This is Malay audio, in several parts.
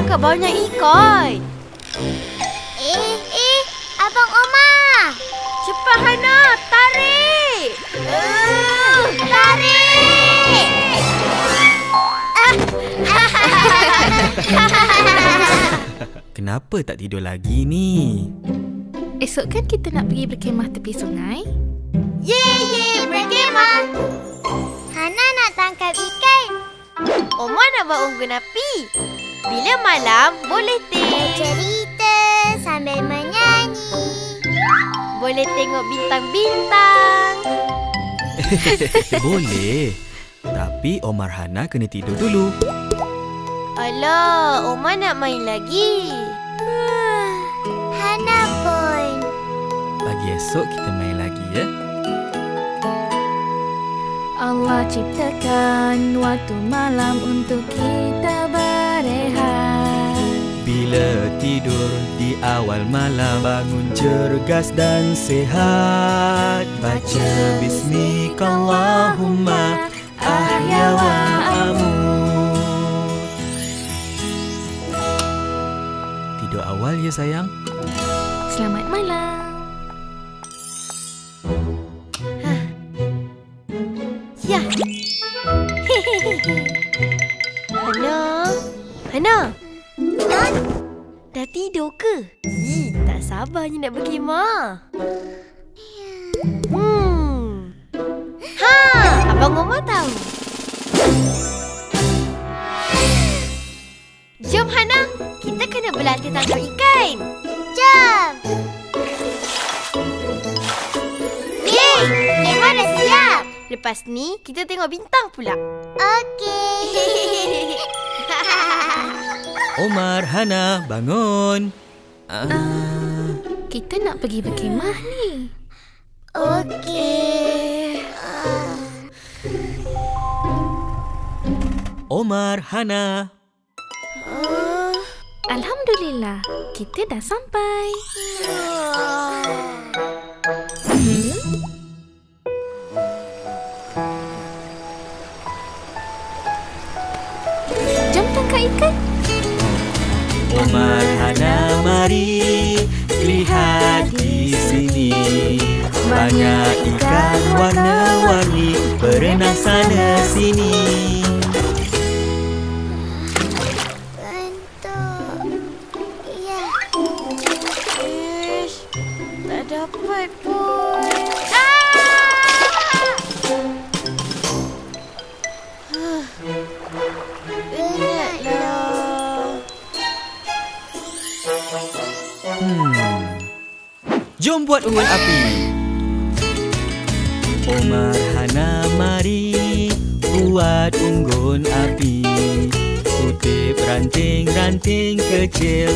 tangkap banyak ikan. Abang Omar. Cepat Hana, tarik. Tarik! Kenapa tak tidur lagi ni? Esok kan kita nak pergi berkemah tepi sungai? Ye, berkemah. Hana nak tangkap ikan. Omar nak buat unggun api. Bila malam, boleh Bercerita sambil menyanyi. boleh tengok bintang-bintang. Boleh. Tapi Omar Hana kena tidur dulu. Alah, Omar nak main lagi. Hana pun. Pagi esok kita main lagi ya. Allah ciptakan waktu malam untuk kita berehat. Bila tidur di awal malam, bangun cergas dan sehat. Baca Bismikallahumma ahya wa amut. Tidur awal ya sayang. Selamat malam. Ya. Hana. Dah tidur ke? Tak sabarnya nak berkhemah. Abang Omar tahu. Jom Hana, kita kena berlatih tangkap ikan. Jom. Yeay, khemah dah siap. Lepas ni, kita tengok bintang pula. Okey. Omar, Hana, bangun. Kita nak pergi berkemah ni. Okey. Omar, Hana. Alhamdulillah, kita dah sampai. Jom tangkap ikan. Omar, Hana, mari lihat di sini. Banyak ikan warna-warni berenang sana sini. Ya. Ish, tak dapat pun. Penatlah. Jom buat unggun api. Omar, Hana, mari buat unggun api. Kutip ranting-ranting kecil.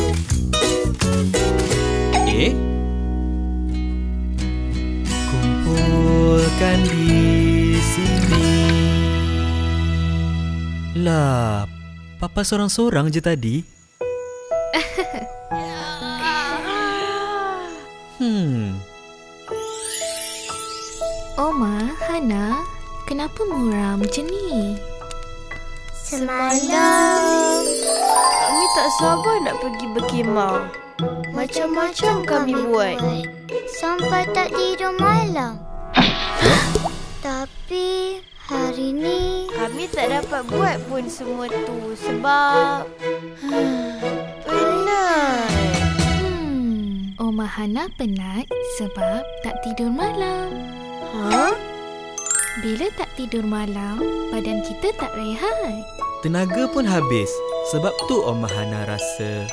Kumpulkan di sini. Lah, Papa sorang-sorang je tadi. Omar, Hana, kenapa muram macam ni? Semalam Kami tak sabar nak pergi berkhemah. Macam-macam kami buat. sampai tak tidur malam. Tapi hari ni Kami tak dapat buat pun semua tu sebab penat. Omar Hana penat sebab tak tidur malam. Bila tak tidur malam, badan kita tak rehat. Tenaga pun habis. Sebab tu Omar Hana rasa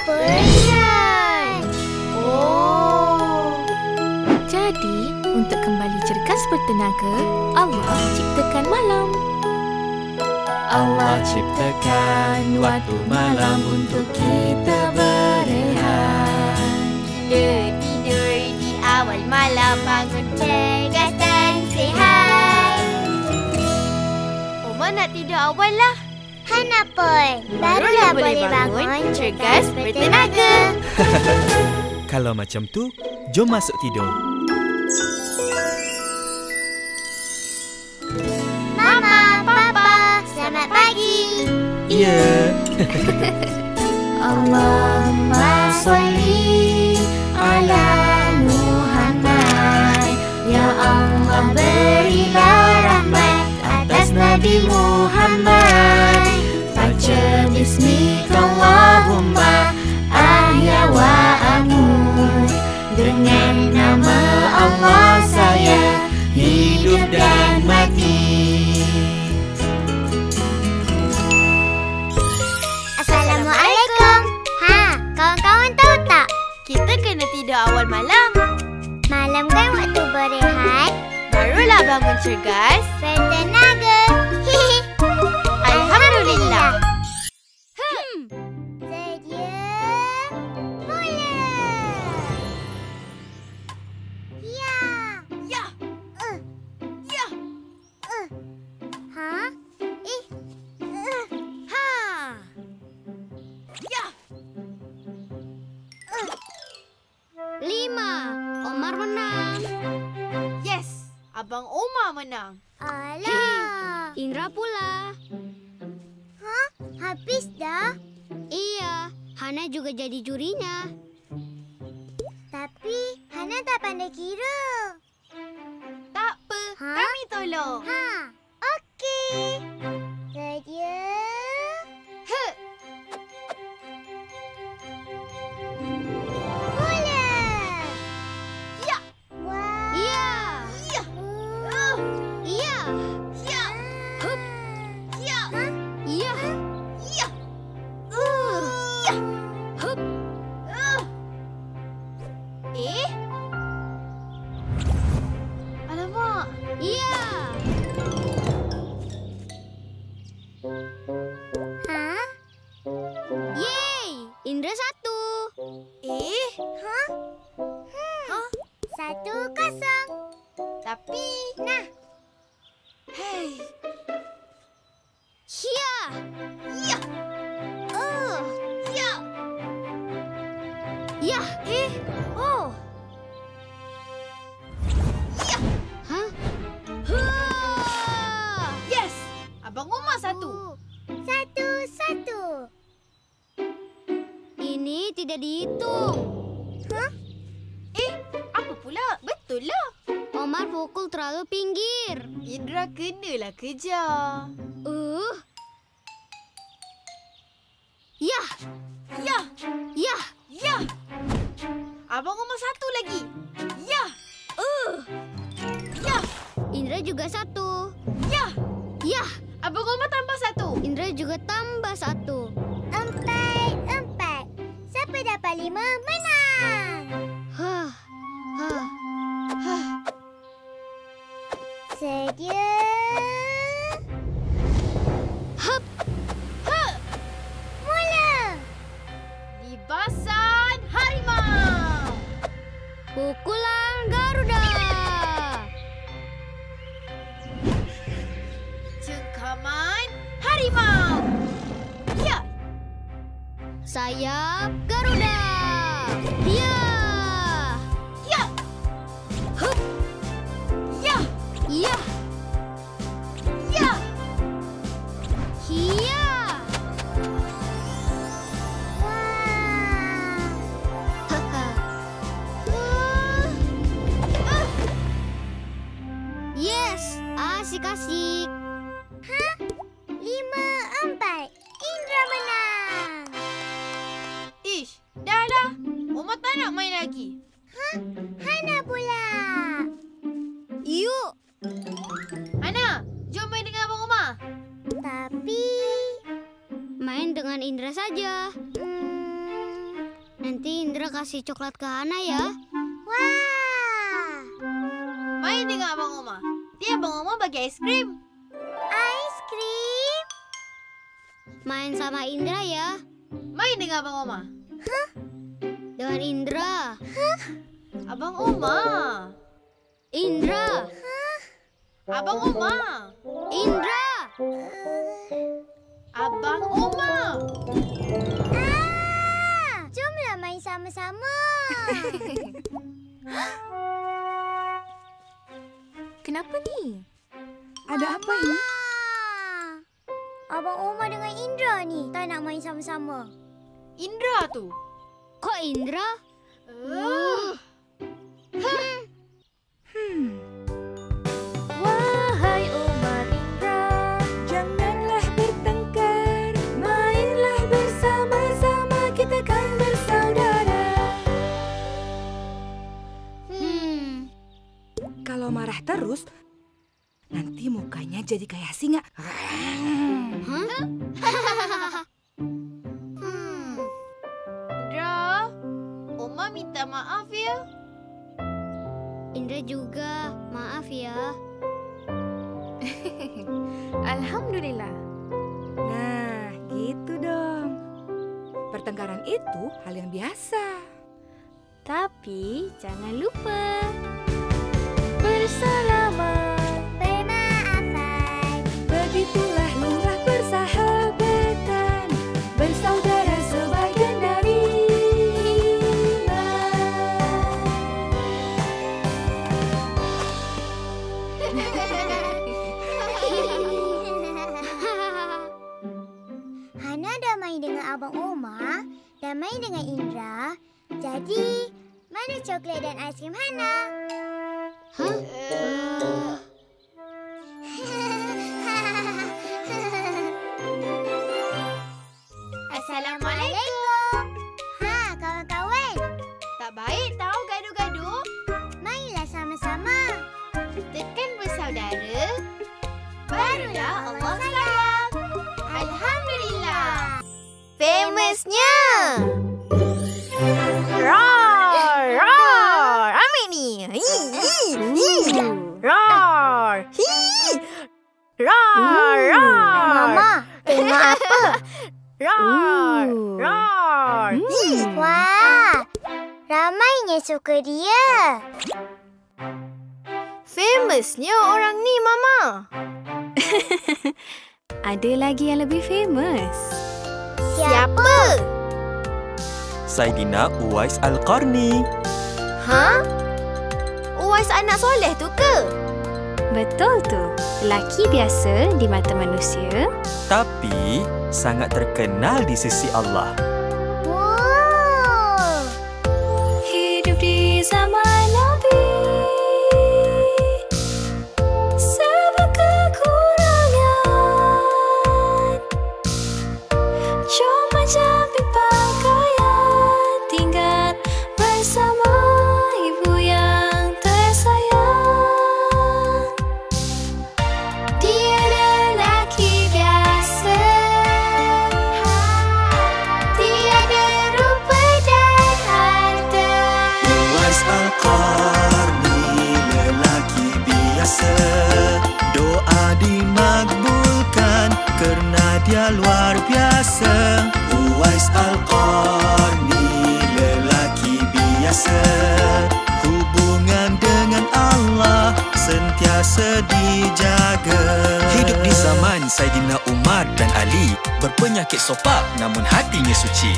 penat. Jadi, untuk kembali cergas bertenaga, Allah ciptakan malam. Allah ciptakan waktu malam untuk kita berehat. Tidur di awal malam, bangun cergas dan sihat. Omar nak tidur awal lah. Hana pun barulah boleh bangun cergas bertenaga. Kalau macam tu, jom masuk tidur. Mama, Papa, selamat pagi. Ya. Allahumma sholli ala Muhammad. Ya Allah, berilah rahmat atas Nabi Muhammad. Baca Bismillahirrahmanirrahim, ahya wa amut. Dengan nama Allah saya hidup dan mati. Assalamualaikum. Kawan-kawan tahu tak? Kita kena tidur awal malam. Malam kan waktu berehat, Barulah bangun cergas. bertenaga. Alhamdulillah. Sedia, mula. Ya. Ya. Ya. Ha? Ha. Ya. 5. Omar menang. Yes. Abang Omar menang. Alah. Indra pula. Ha? Habis dah? Iya, Hana juga jadi jurinya. Tapi Hana tak pandai kira. Tak apa. Ha? Kami tolong. Ha. Okey. Sedia. Mula. Ya. Wah. Iya. Ya. Iya. Ya. Hup. Ya. Iya. Ya. Ya. Hup. Alamak. Iya. Ha? Yeay, Indra 1. Ha? 1-0. Tapi. Nah. Hei. Ya. Ya. Ya. Ya. Oh. Ya. Hah? Hah. Yes. Abang Omar 1. 1-1. Ini tidak dihitung. Apa pula? Betul lah. Omar pukul terlalu pinggir. Indra kenalah kejar. Ya. Ya. Ya. Ya. Abang Omar 1 lagi. Ya. Ya. Indra juga 1. Ya. Ya. Abang Omar tambah 1. Indra juga tambah 1. 4-4. Siapa dapat 5 menang. Hah. Hah. Sedia. Hup. Mula. Libasan harimau. Pukulan Garuda. Cengkaman harimau. Ya. Sayap Garuda. Ya. Ya. Hup. Ya. Ya. Ya. Ya. Wah. Haha. Yes, asik-asik. 5-4. Indra menang. Ish, dah lah. Omar tak nak main lagi. Hana pula. Yuk. Hana, jom main dengan Abang Omar. Tapi... Main dengan Indra saja. Nanti Indra kasih coklat ke Hana ya. Wah. Main dengan Abang Omar. Nanti Abang Omar bagi aiskrim. Aiskrim. Main sama Indra ya. Main dengan Abang Omar. Dengan Indra. Abang Omar. Indra. Abang Omar. Indra. Abang Omar. Jomlah main sama-sama. Kenapa ni? Ada apa ini? Abang Omar dengan Indra ni tak nak main sama-sama. Indra tu. Kok Indra? Wahai umat Indra, janganlah bertengkar, mainlah bersama-sama, kita kan bersaudara. Kalau marah terus, nanti mukanya jadi kayak singa. Indra, Oma minta maaf ya. Indra juga, maaf ya. Alhamdulillah. Nah, gitu dong. Pertengkaran itu hal yang biasa. Tapi jangan lupa bersalaman. Bermaafan. Begitulah lumrah persahabatan, bersaudara sebagian dari Hana damai dengan Abang Omar, damai dengan Indra. Jadi, mana coklat dan aiskrim Hana? Assalamualaikum. Kawan-kawan. Tak baik tahu gaduh-gaduh. Mainlah sama-sama. Kita kan bersaudara. Barulah Allah sayang. Alhamdulillah. Famousnya. Roar! Roar! Ambil ni. Roar! Roar! Roar! Mama, tengok apa? Roar! Roar! Wah, ramainya suka dia. Famousnya orang ni, Mama. Ada lagi yang lebih famous. Siapa? Saidina Uwais Al-Qarni. Ha? Uwais anak soleh tu ke? Betul tu. Lelaki biasa di mata manusia. Tapi sangat terkenal di sisi Allah. Wow. Hidup di zaman Nabi, serba kekurangan, cuma jampi pakaian, tinggal bersama ibu yang tersayang. Dia lelaki biasa, tiada rupa dan harta. Uwais Al-Qarni, lelaki biasa, doa dimakbulkan kerana dia luar biasa. Uwais Al-Qarni, lelaki biasa, hubungan dengan Allah sentiasa dijaga. Hidup di zaman Saidina Umar dan Ali, berpenyakit sopak namun hatinya suci.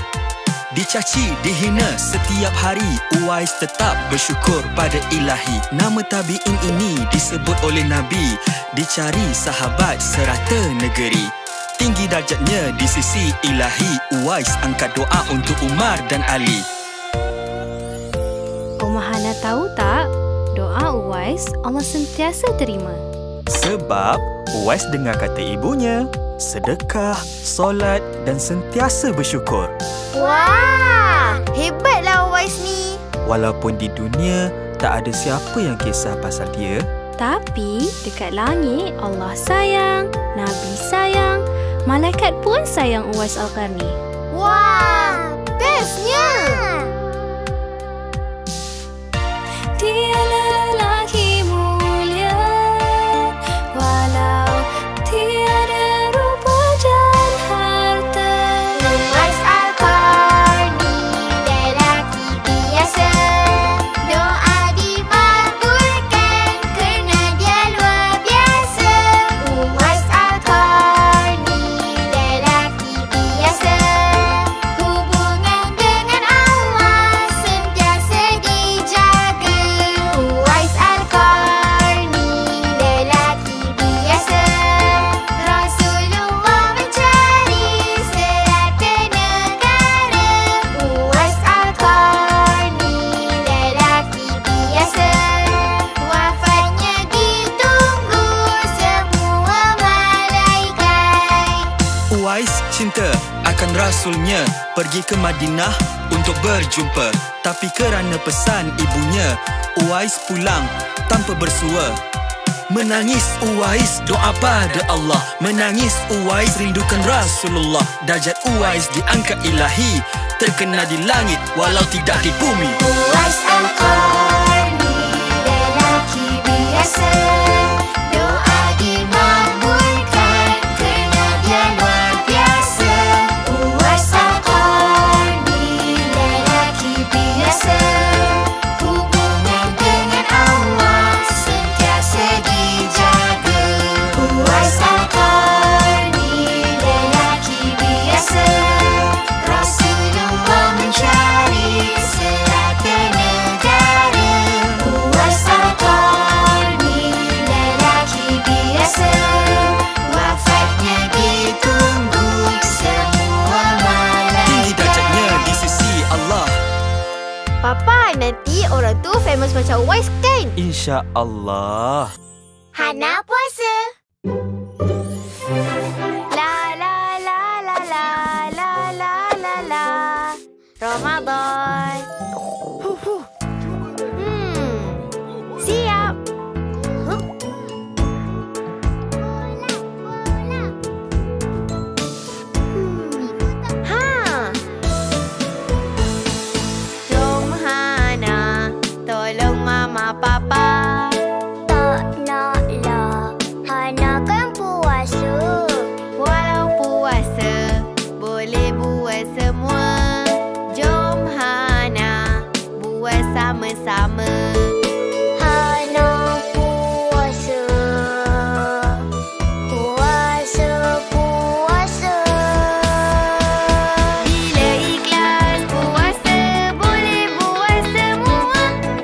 Dicaci, dihina setiap hari, Uwais tetap bersyukur pada Ilahi. Nama tabi'in ini disebut oleh Nabi, dicari sahabat serata negeri. Tinggi darjatnya di sisi Ilahi, Uwais angkat doa untuk Umar dan Ali. Omah Hana tahu tak? Doa Uwais Allah sentiasa terima. Sebab Uwais dengar kata ibunya, sedekah, solat dan sentiasa bersyukur. Wah, hebatlah Uwais ni. Walaupun di dunia tak ada siapa yang kisah pasal dia, Tapi dekat langit Allah sayang, Nabi sayang, malaikat pun sayang Uwais Al-Qarni. Wah, bestnya. Dia lelaki mulia, walau tiada rupa dan harta. Uwais Al-Qarni, lelaki biasa, doa dimakbulkan kerana dia luar biasa. Uwais Al-Qarni, lelaki biasa, hubungan dengan Allah sentiasa dijaga. cinta akan Rasulnya, pergi ke Madinah untuk berjumpa. Tapi kerana pesan ibunya, Uwais pulang tanpa bersua. Menangis Uwais doa pada Allah, menangis Uwais rindukan Rasulullah. Darjat Uwais diangkat ilahi, terkenal di langit walau tidak di bumi. Uwais Al-Qarni, lelaki biasa, doa dimakbulkan kerana dia luar biasa. Uwais Al-Qarni, lelaki biasa, hubungan dengan Allah sentiasa dijaga. Uwais Al-Qarni, lelaki biasa, Rasulullah mencari serata negara. Uwais Al-Qarni, lelaki biasa, wafatnya ditunggu semua malaikat. Tinggi darjatnya di sisi Allah. Papa, nanti orang tu famous macam Uwais kan? Insya Allah. Hana puasa. La la la la la la la la la Ramadan. Siap. Ha. Jom Hana, tolong mama papa. Tak naklah, Hana kan puasa. Walau puasa, boleh buat semua. Jom Hana, buat sama-sama. Hana puasa. Puasa, puasa. Bila ikhlas puasa, boleh buat semua.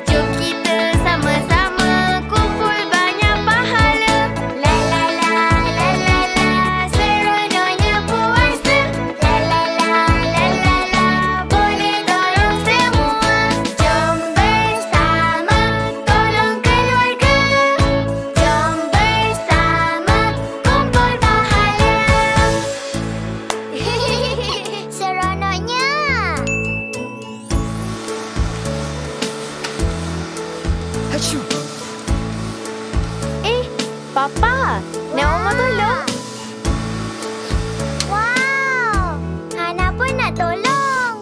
Jom kita sama-sama kumpul banyak pahala. La la la la la la, Seronoknya puasa. la la la la la la, Boleh tolong semua. jom bersama tolong keluarga. Jom bersama kumpul pahala. Seronoknya. Hasyum. Papa, nak mama tolong? Wow, Hana pun nak tolong.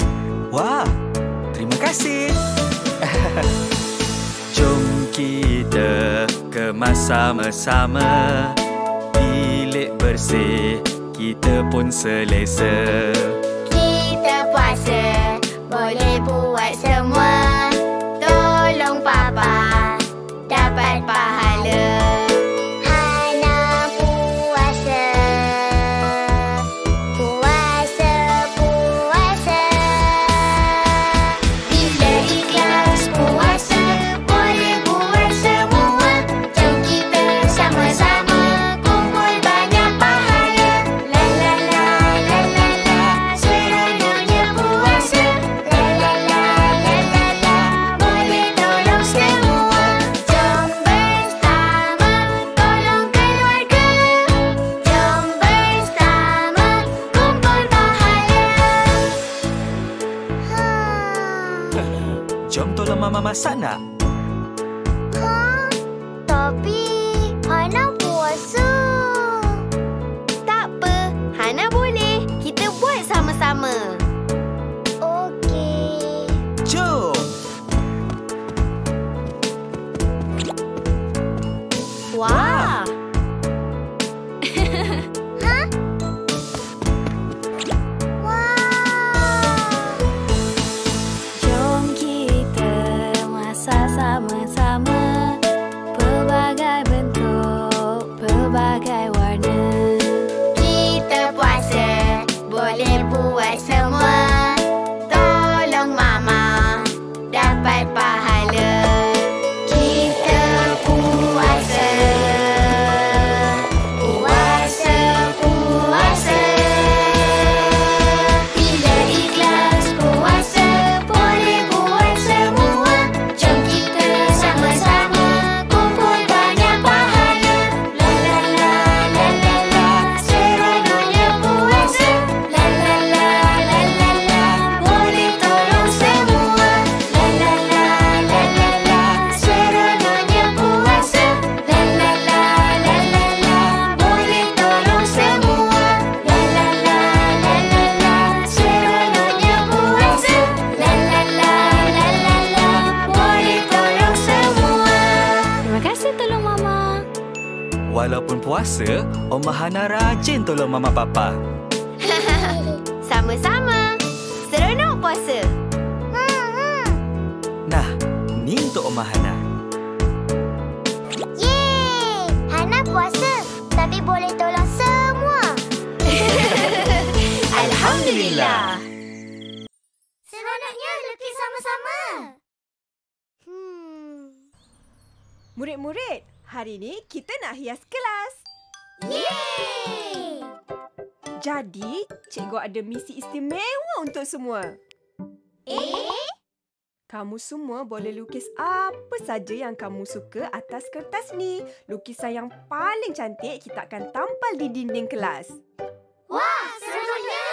Wah, terima kasih. Jom kita kemas sama-sama. Bilik bersih, kita pun selesa. Kita puasa, boleh buat semua. Tolong papa, dapat pahala. Hana puasa. Puasa, puasa. Bila ikhlas puasa, boleh buat semua. Jom kita sama-sama kumpul banyak pahala. La la la la la la, seronoknya puasa. La la la la la la, boleh tolong semua. Jom bersama tolong keluarga. Jom bersama kumpul pahala. Jom tolong mama masak nak? Tapi Hana puasa. Tak apa, Hana boleh. Kita buat sama-sama. Okey. Jom. Wah. Wow. Jom kita masak puasa, Omah Hana rajin tolong Mama Papa. Sama-sama. Seronok puasa. Nah, ni untuk Omah Hana. Yeay! Hana puasa, tapi boleh tolong semua. Alhamdulillah. Seronoknya lukis sama-sama. Murid-murid, hari ni kita nak hias kelas. Yeay! Jadi, cikgu ada misi istimewa untuk semua. Kamu semua boleh lukis apa saja yang kamu suka atas kertas ni. Lukisan yang paling cantik kita akan tampal di dinding kelas. Wah, seronoknya!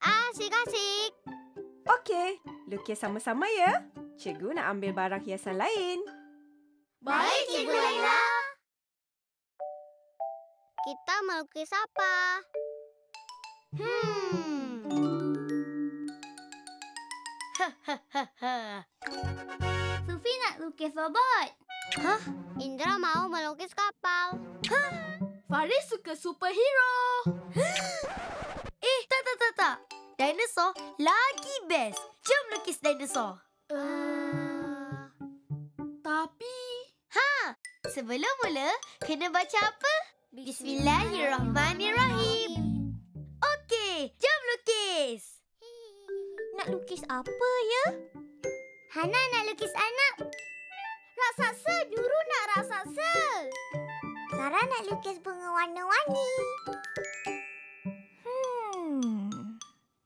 Asik-asik. Okey, lukis sama-sama ya. Cikgu nak ambil barang hiasan lain. Baik, Cikgu Laila. Kita melukis apa? Sufi nak lukis robot. Indra mau melukis kapal. Faris suka superhero. Tak. Dinosaur lagi best. Jom lukis dinosaur. Tapi... Sebelum mula, kena baca apa? Bismillahirrahmanirrahim. Okey, jom lukis. Nak lukis apa ya? Hana nak lukis anak. Raksasa, Nurul nak raksasa. Sarah nak lukis bunga warna-warni.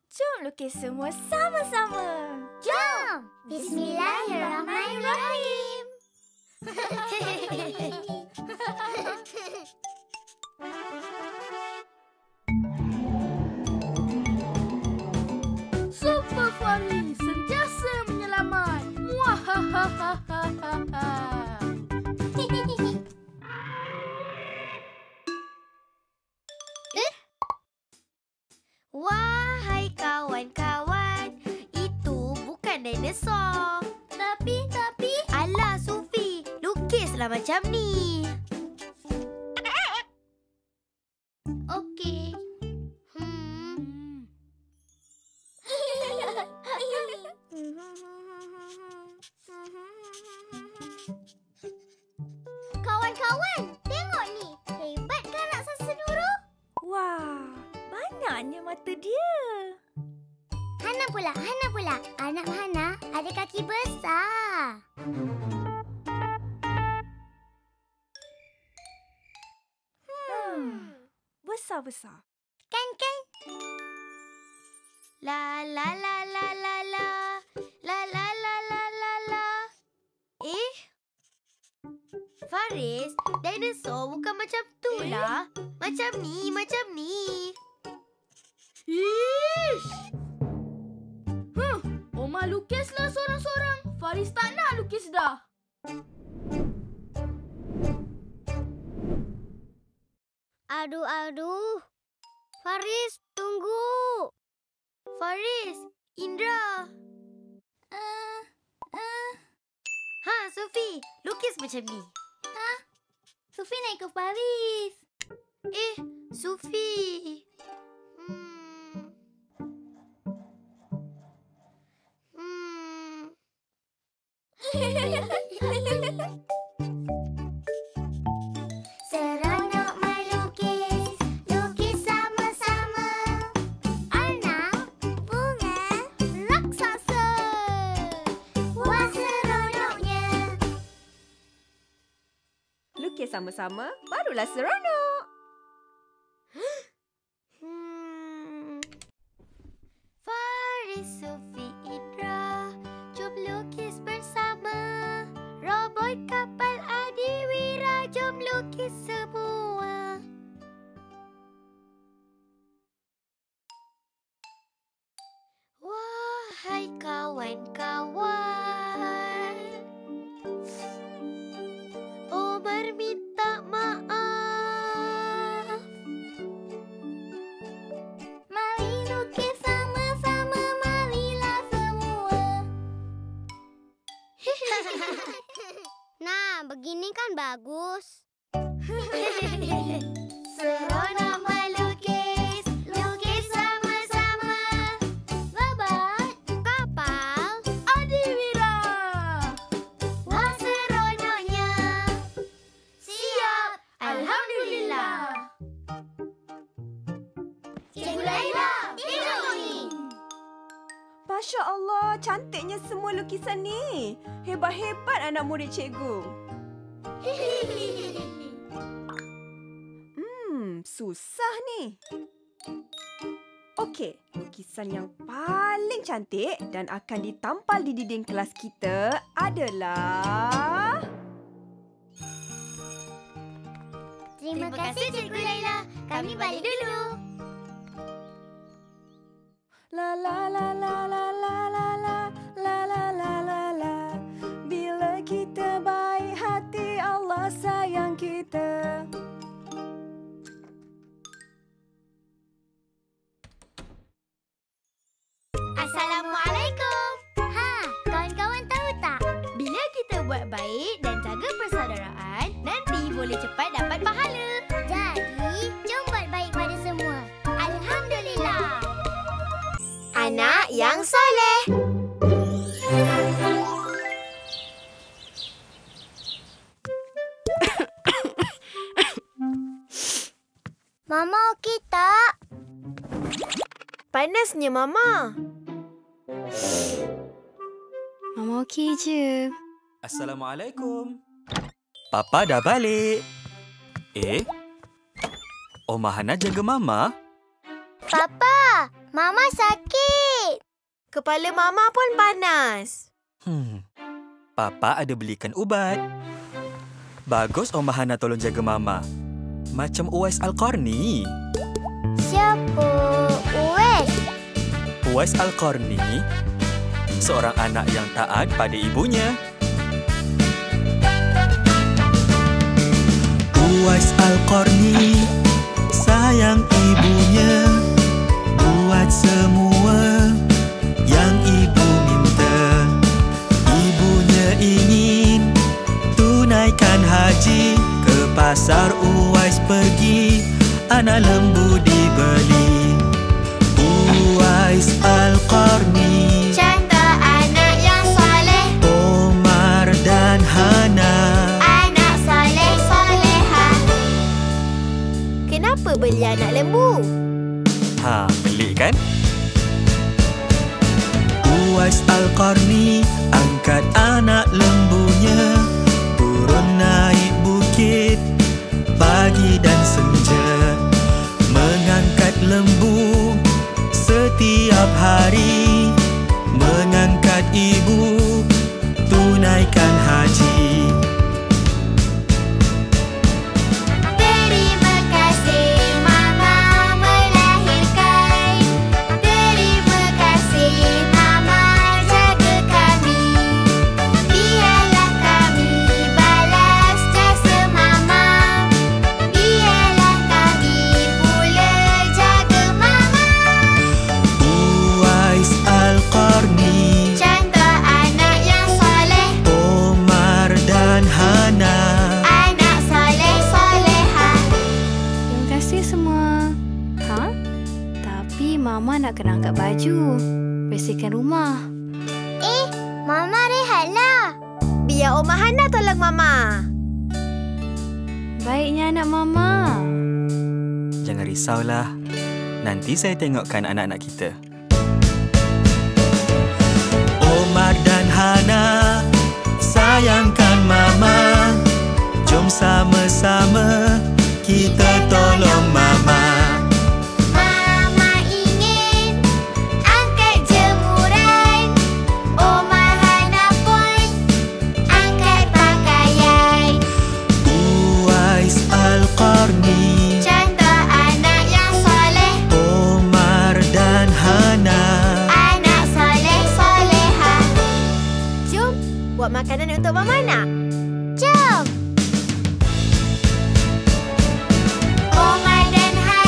Jom lukis semua sama-sama. Jom! Bismillahirrahmanirrahim. Super Faris sentiasa menyelamat. Wahai kawan-kawan, itu bukan dinosaur. Tapi... Alah, Sufi, lukislah macam ni. Okey. Kawan-kawan, tengok ni. Hebat kan raksasa Nurul? Wah, banyaknya mata dia. Hana pula. Anak Hana ada kaki besar. Besar-besar. Kan? La la la la la la. La la la la la la. Faris, dinosaur bukan macam tu lah. Macam ni. Ish! Omah lukislah sorang-sorang. Faris tak nak lukis dah. Aduh. Faris, tunggu. Faris, Indra. Sufi, lukis macam ni. Sufi nak ikut Faris. Sufi. Seronok melukis, lukis sama-sama. Anak, bunga, raksasa. Wah, seronoknya. Lukis sama-sama, barulah seronok. Faris, Sufi, Indra, jom lukis bersama. Robot kapal Adiwira, jom lukis semua. Wahai kawan-kawan, Omar minta maaf. Mari lukis sama-sama, marilah semua. Nah, begini kan bagus. Cikgu Laila, tengok ni. Masya Allah, cantiknya semua lukisan ni. Hebat-hebat anak murid cikgu. Susah ni. Okey, lukisan yang paling cantik dan akan ditampal di dinding kelas kita adalah... Terima kasih Cikgu Laila. Kami balik dulu. La la la la la la la la la la la la la. Bila kita baik hati, Allah sayang kita. Assalamualaikum. Kawan-kawan tahu tak? Bila kita buat baik dan jaga persaudaraan, nanti boleh cepat dapat pahala. Jadi, jom buat baik pada semua. Alhamdulillah. Anak yang soleh. Mama okey tak? Panasnya Mama. Mama okey je. Assalamualaikum. Papa dah balik. Omah Hana jaga Mama? Papa, Mama sakit. Kepala Mama pun panas. Papa ada belikan ubat. Bagus Omah Hana tolong jaga Mama. Macam Uwais Al-Qarni. Siapa? Uwais? Uwais Al-Qarni seorang anak yang taat pada ibunya. Uwais Al-Qarni sayang ibunya, buat semua yang ibu minta. Ibunya ingin tunaikan haji, ke pasar Uwais pergi, anak lembu dibeli. Uwais Al-Qarni, Contoh anak yang soleh. Omar dan Hana, Anak soleh-solehah. Kenapa beli anak lembu? Pelik kan? Uwais Al-Qarni angkat anak lembunya, turun naik bukit pagi dan senja, mengangkat lembu setiap hari, mengangkat ibu tunaikan haji. Terima kasih Mama melahirkan. Terima kasih Mama jaga kami. Biarlah kami balas jasa Mama. Biarlah kami pula jaga Mama. Uwais Al-Qarni, Contoh anak yang soleh. Omar dan Hana. Anak soleh-solehah. Terima kasih semua. Tapi Mama nak kena angkat baju. Bersihkan rumah. Mama rehatlah. Biar Omah Hana tolong Mama. Baiknya anak Mama. Jangan risaulah. Nanti saya tengokkan anak-anak kita. Omar dan Hana sayangkan Mama. Jom sama-sama kita tolong Mama. Mama ingin angkat jemuran. Omar Hana pun angkat pakaian. Uwais Al-Qarni, Contoh anak yang soleh. Omar dan Hana. Anak soleh-solehah. Jom buat makanan untuk Mama nak. Jom. Omar dan Hana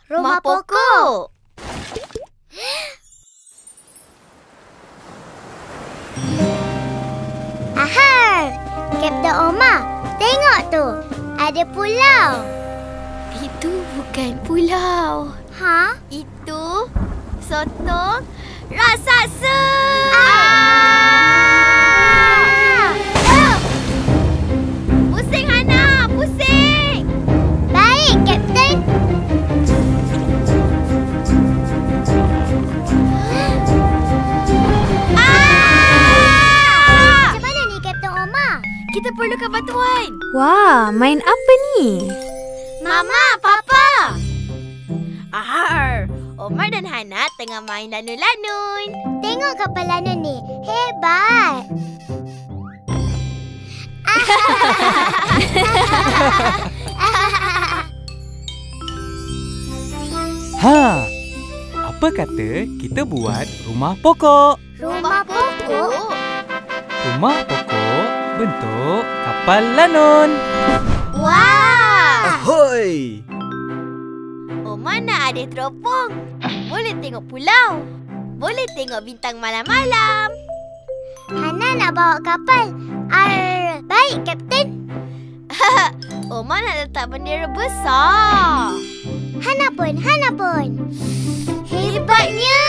Rumah pokok. Aha! Kapten Omar, tengok tu. Ada pulau. Itu bukan pulau. Ha? Itu sotong raksasa. Pusing Hana, pusing. Baik, Kapten. Macam mana ni, Kapten Omar? Kita perlukan bantuan. Wah, main apa ni? Mama, Papa. Ahar, Omar dan Hana tengah main lanun-lanun. Tengok kapal lanun ni. Hebat. Ha, apa kata kita buat rumah pokok? Rumah pokok? Rumah pokok bentuk kapal lanun. Wah! Ahoi! Omar nak ada teropong. Boleh tengok pulau. Boleh tengok bintang malam-malam. Hana nak bawa kapal. Baik, Kapten. Omar nak letak bendera besar. Hana pun. Hebatnya.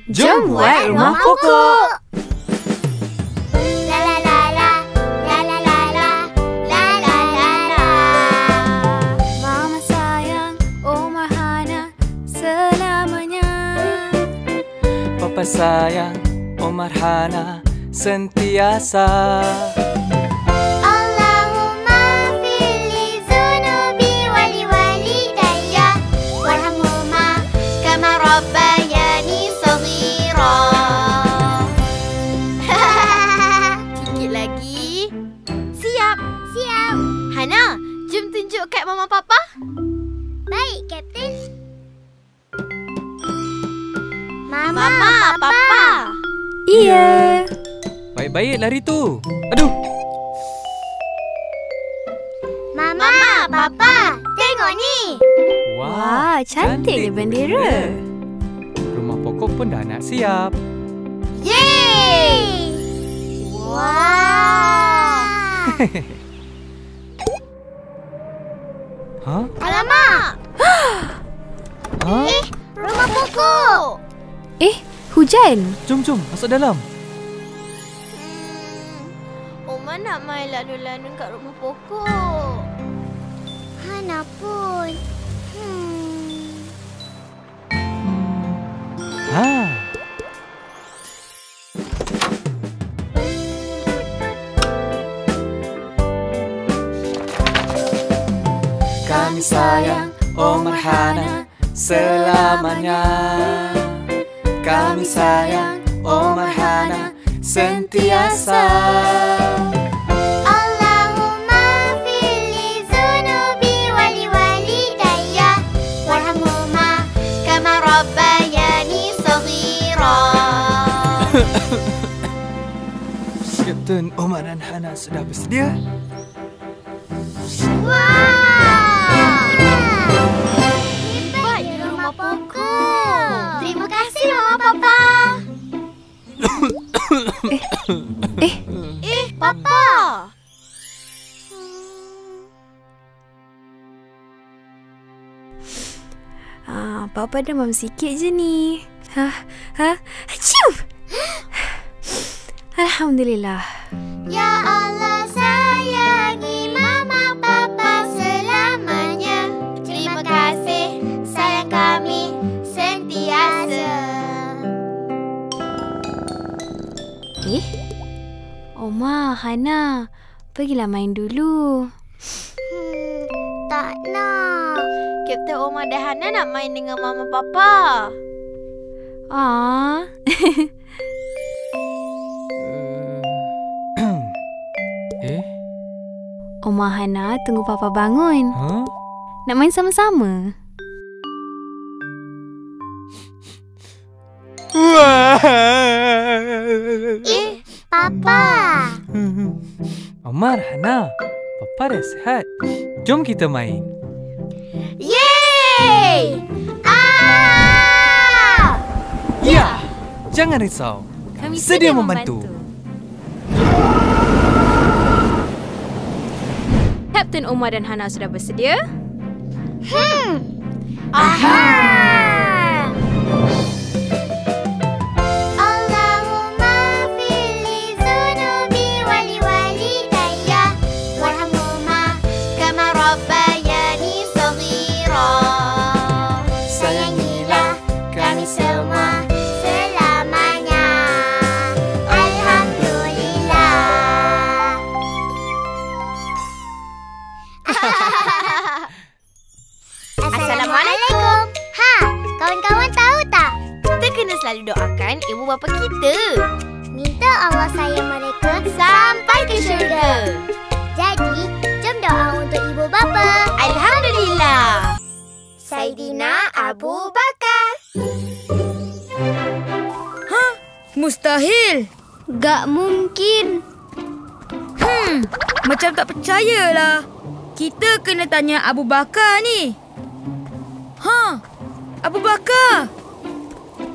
Jom buat rumah pokok. La la la la. La la la la. La la la la. Mama sayang Omar Hana selamanya. Papa sayang Omar Hana sentiasa. Allahumma fili zunubi wali walidayya warhamhuma Kama rabbayani saghira. Sikit lagi. Siap. Hana, jom tunjuk kat Mama Papa. Baik, Kapten. Mama, Papa. Iya. Baik-baik lari tu. Aduh. Mama, Papa, tengok ni. Wah, cantik ni bendera. Rumah pokok pun dah nak siap. Yeay! Wah! Ha? Alamak! Ha? Rumah pokok! Hujan. Jom masuk dalam. Omar nak main lanun-lanun kat rumah pokok. Hana pun. Ha. Kami sayang Omar Hana selamanya. Kami sayang Omar Hana sentiasa. Allahumma fili zunubi wali walidayya warhamhuma Kama rabbayani saghira. Kapten Omar dan Hana sudah bersedia? Hebatnya rumah pokok. Terima kasih, Mama Papa. Papa. Papa demam sikit je ni. Acium! Alhamdulillah. Ya Allah, sayangi Mama Papa selamanya. Terima kasih, sayang kami sentiasa. Omar, Hana, pergilah main dulu. Tak nak. Kapten Omar dan Hana nak main dengan Mama Papa. Omar, Hana, tunggu Papa bangun. Ha? Nak main sama-sama. Papa. Omar, Hana, Papa dah sihat. Jom kita main. Yeay! Jangan risau. Kami Sedia membantu. Kapten Omar dan Hana sudah bersedia? Allahumma fili zunubi wali walidayya warhamhuma Kama rabbayani saghira. sayangilah kami semua selamanya. Alhamdulillah. Assalamualaikum. Ha, kawan-kawan tahu tak? Kita kena selalu doakan ibu bapa kita Minta Allah sayang mereka sampai ke syurga. Jadi, jom doa untuk ibu bapa. Alhamdulillah. Saidina Abu Bakar. Mustahil. Gak mungkin. Macam tak percayalah. Kita kena tanya Abu Bakar ni. Abu Bakar.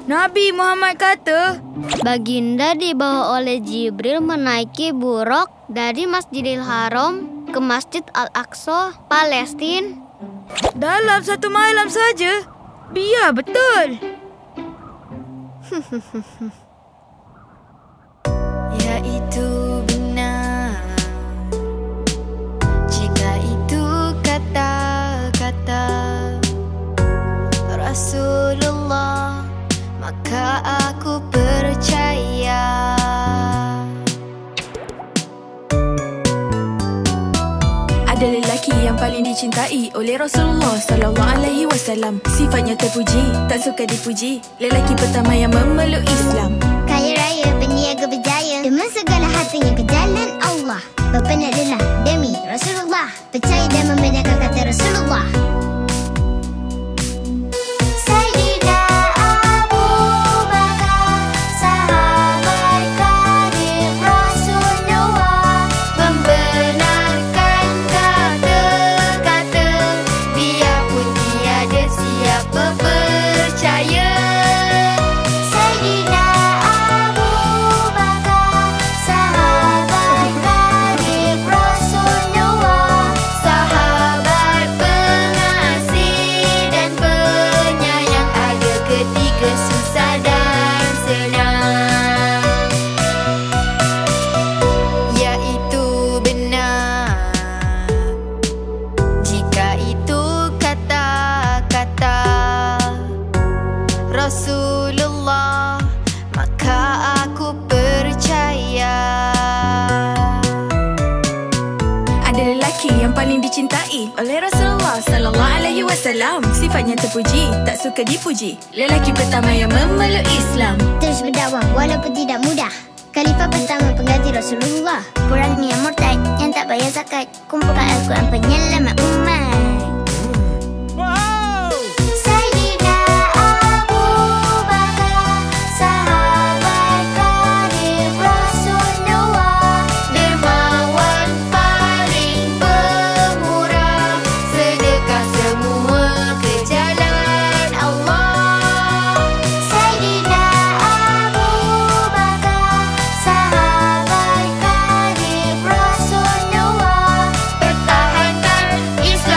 Nabi Muhammad kata, Baginda dibawa oleh Jibril menaiki buruk dari Masjidil Haram ke Masjid Al-Aqsa, Palestin. dalam 1 malam saja. Biar betul. Ya itu benar. Jika itu kata-kata Rasulullah, maka aku percaya. Ada lelaki yang paling dicintai oleh Rasulullah sallallahu alaihi wasallam. Sifatnya terpuji, tak suka dipuji. Lelaki pertama yang memeluk Islam. Kaya raya, berniaga berjaya, dengan segala hartanya ke jalan Allah. Berpenat lelah demi Rasulullah, percaya dan membenarkan kata Rasulullah. Sayyidina Abu Bakar, sahabat karib Rasulullah, Membenarkan kata-kata, biarpun tiada siapa percaya. Sayyidina Abu Bakar, sahabat karib Rasulullah, Sahabat pengasih dan penyayang, ada ketika susah dan senang. Ya itu benar. Jika itu kata-kata Rasulullah, maka aku percaya. Ada lelaki yang paling dicintai oleh Rasulullah sallallahu alaihi wasallam. Sifatnya terpuji, tak suka dipuji. Lelaki pertama yang memeluk Islam. terus berdakwah walaupun tidak mudah. Khalifah pertama pengganti Rasulullah. Kurangi yang murtad, yang tak bayar zakat. Kumpulkan Al-Quran penyelamat umat. Sayyidina Abu Bakar, sahabat karib Rasulullah, Dermawan paling pemurah, sedekah semua ke jalan Allah. Sayyidina Abu Bakar, sahabat karib Rasulullah, Pertahankan Islam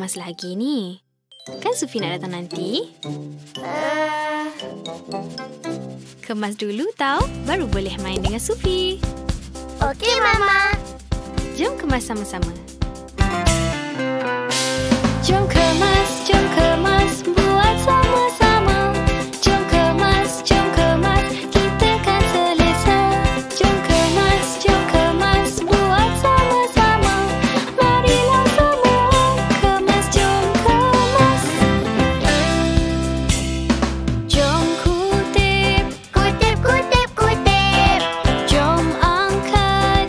kemas lagi ni? Kan Sufi nak datang nanti? Kemas dulu tau, baru boleh main dengan Sufi. Okey, Mama. Jom kemas sama-sama. Jom kemas, buat sama-sama. Jom kemas, kita kan selesa. Jom kemas, buat sama-sama. Marilah semua kemas, jom kemas. Jom kutip. Jom angkat.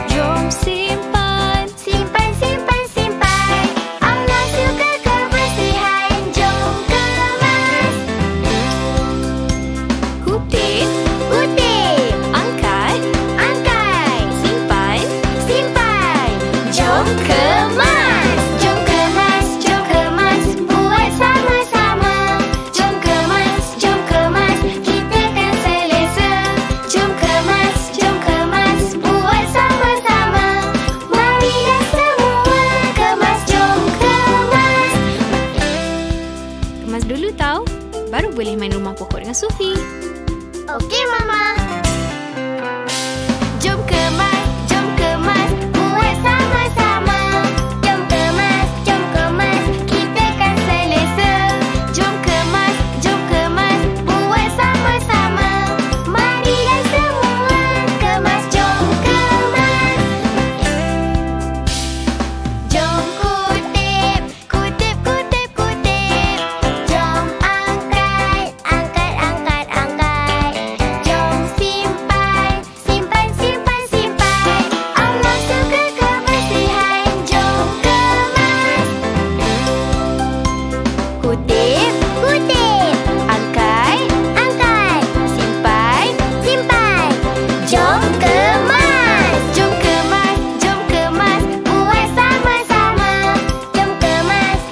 Jom simpan. Allah suka kebersihan, jom kemas. Kutip. Angkat. Simpan. Jom kemas. Buat sama-sama. Jom kemas, kita kan selesa. Jom kemas, buat sama-sama. Marilah semua kemas, jom kemas. Kemas dulu tau, baru boleh main rumah pokok dengan Sufi. Okey, Mama. Jom kemas, buat sama-sama. Jom kemas, kita kan selesa. Jom kemas, buat sama-sama. Marilah semua kemas, jom kemas. Jom kutip. Jom angkat. Jom simpan. Allah suka kebersihan, jom kemas. Kutip. Angkat. Simpan. Jom kemas. Buat sama-sama. Jom kemas,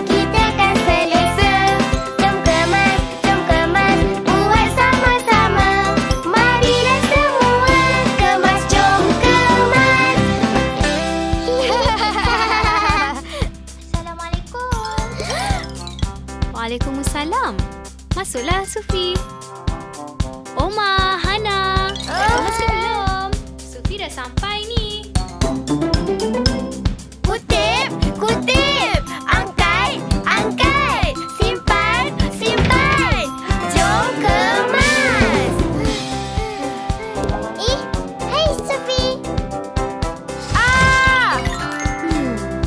kita kan selesa. Jom kemas, buat sama-sama. Marilah semua kemas, jom kemas. Assalamualaikum. Waalaikumsalam. Masuklah Sufi. Oma, Hana. Masih belum? Sufi dah sampai ni. Kutip. Angkat. Simpan. Jom kemas. Hai Sufi.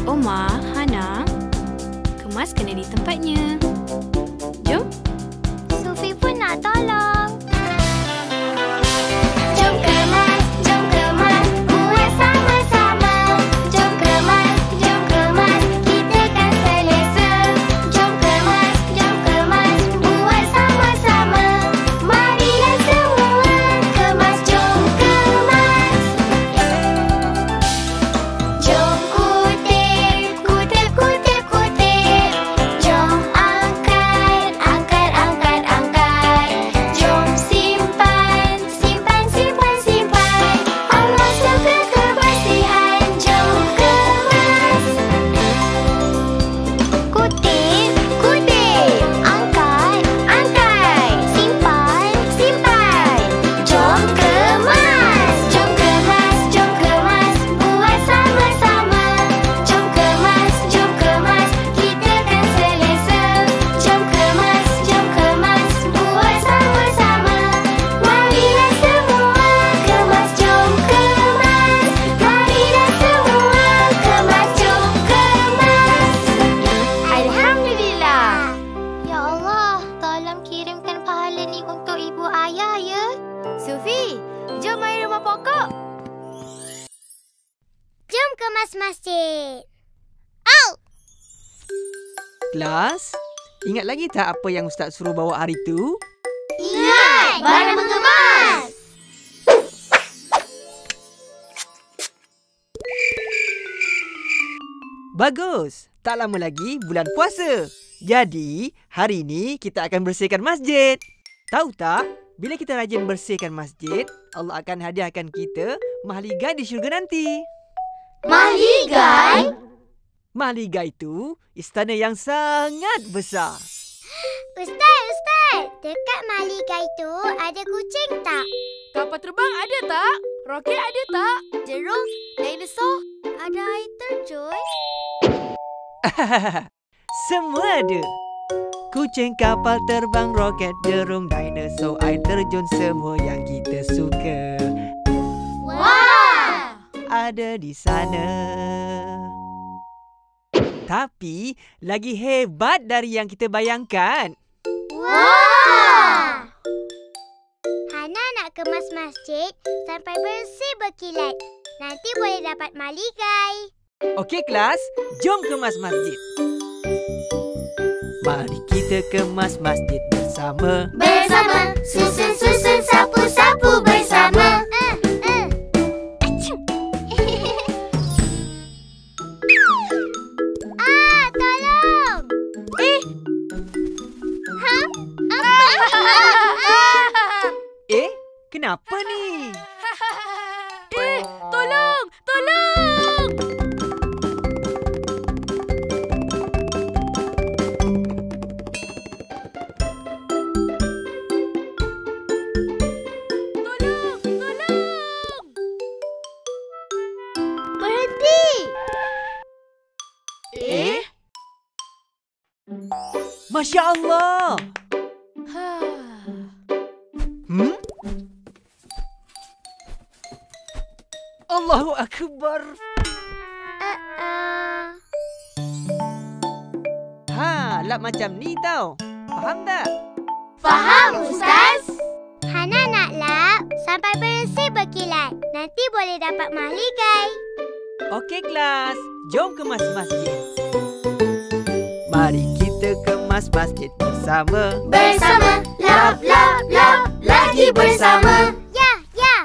Oma, Hana. Kemas kena di tempatnya. Jom. Sufi pun nak tolong. Jom kemas, buat sama-sama. Jom kemas, kita kan selesa. Jom kemas, buat sama-sama. Marilah semua kemas, jom kemas. Jom kutip. Jom angkat. Jom simpan. Allah suka kebersihan, jom kemas. Kutip. Angkat. Simpan. Jom kemas. Buat sama-sama. Jom kemas, kita kan selesa. Jom kemas, buat sama-sama. Marilah semua kemas, jom kemas. Alhamdulillah. Ya Allah, tolong kirimkan pahala ni untuk ibu ayah ya. Sufi, jom main rumah pokok. Jom kemas masjid. Kelas, ingat lagi tak apa yang Ustaz suruh bawa hari tu? Ingat, barang mengemas. Bagus. Tak lama lagi bulan puasa. Jadi, hari ini kita akan bersihkan masjid. Tahu tak, bila kita rajin bersihkan masjid, Allah akan hadiahkan kita mahligai di syurga nanti. Mahligai? Mahligai itu istana yang sangat besar. Ustaz, dekat Mahligai tu ada kucing tak? Kapal terbang ada tak? Roket ada tak? Jerung, dinosaur, ada air terjun. Semua ada. Kucing, kapal terbang, roket, jerung, dinosaur, air terjun, semua yang kita suka. Wah! Ada di sana. Tapi lagi hebat dari yang kita bayangkan. Wah! Hana nak kemas masjid sampai bersih berkilat. Nanti boleh dapat mahligai. Okey kelas, jom kemas masjid. Mari kita kemas masjid bersama. Bersama, susun-susun, sapu-sapu bersama. Tolong! Kenapa ni? Tolong! Tolong! Berhenti! Masya Allah! Allahu Akbar! Lap macam ni tau. Faham tak? Faham, Ustaz. Hana nak lap sampai bersih berkilat. Nanti boleh dapat mahligai. Okey kelas, jom kemas masjid. Mari kita kemas masjid bersama. Bersama, lap, lap, lap, lagi bersama. Ya, ya.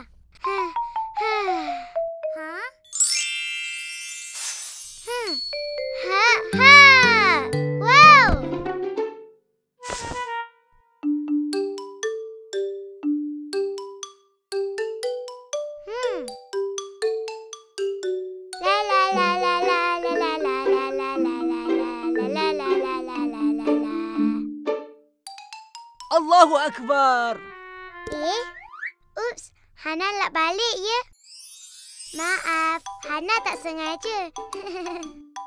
Wow. La la la la la la la la la la la la la la la la la. Allahu Akbar! Ups, Hana lap balik ya. Maaf, Hana tak sengaja.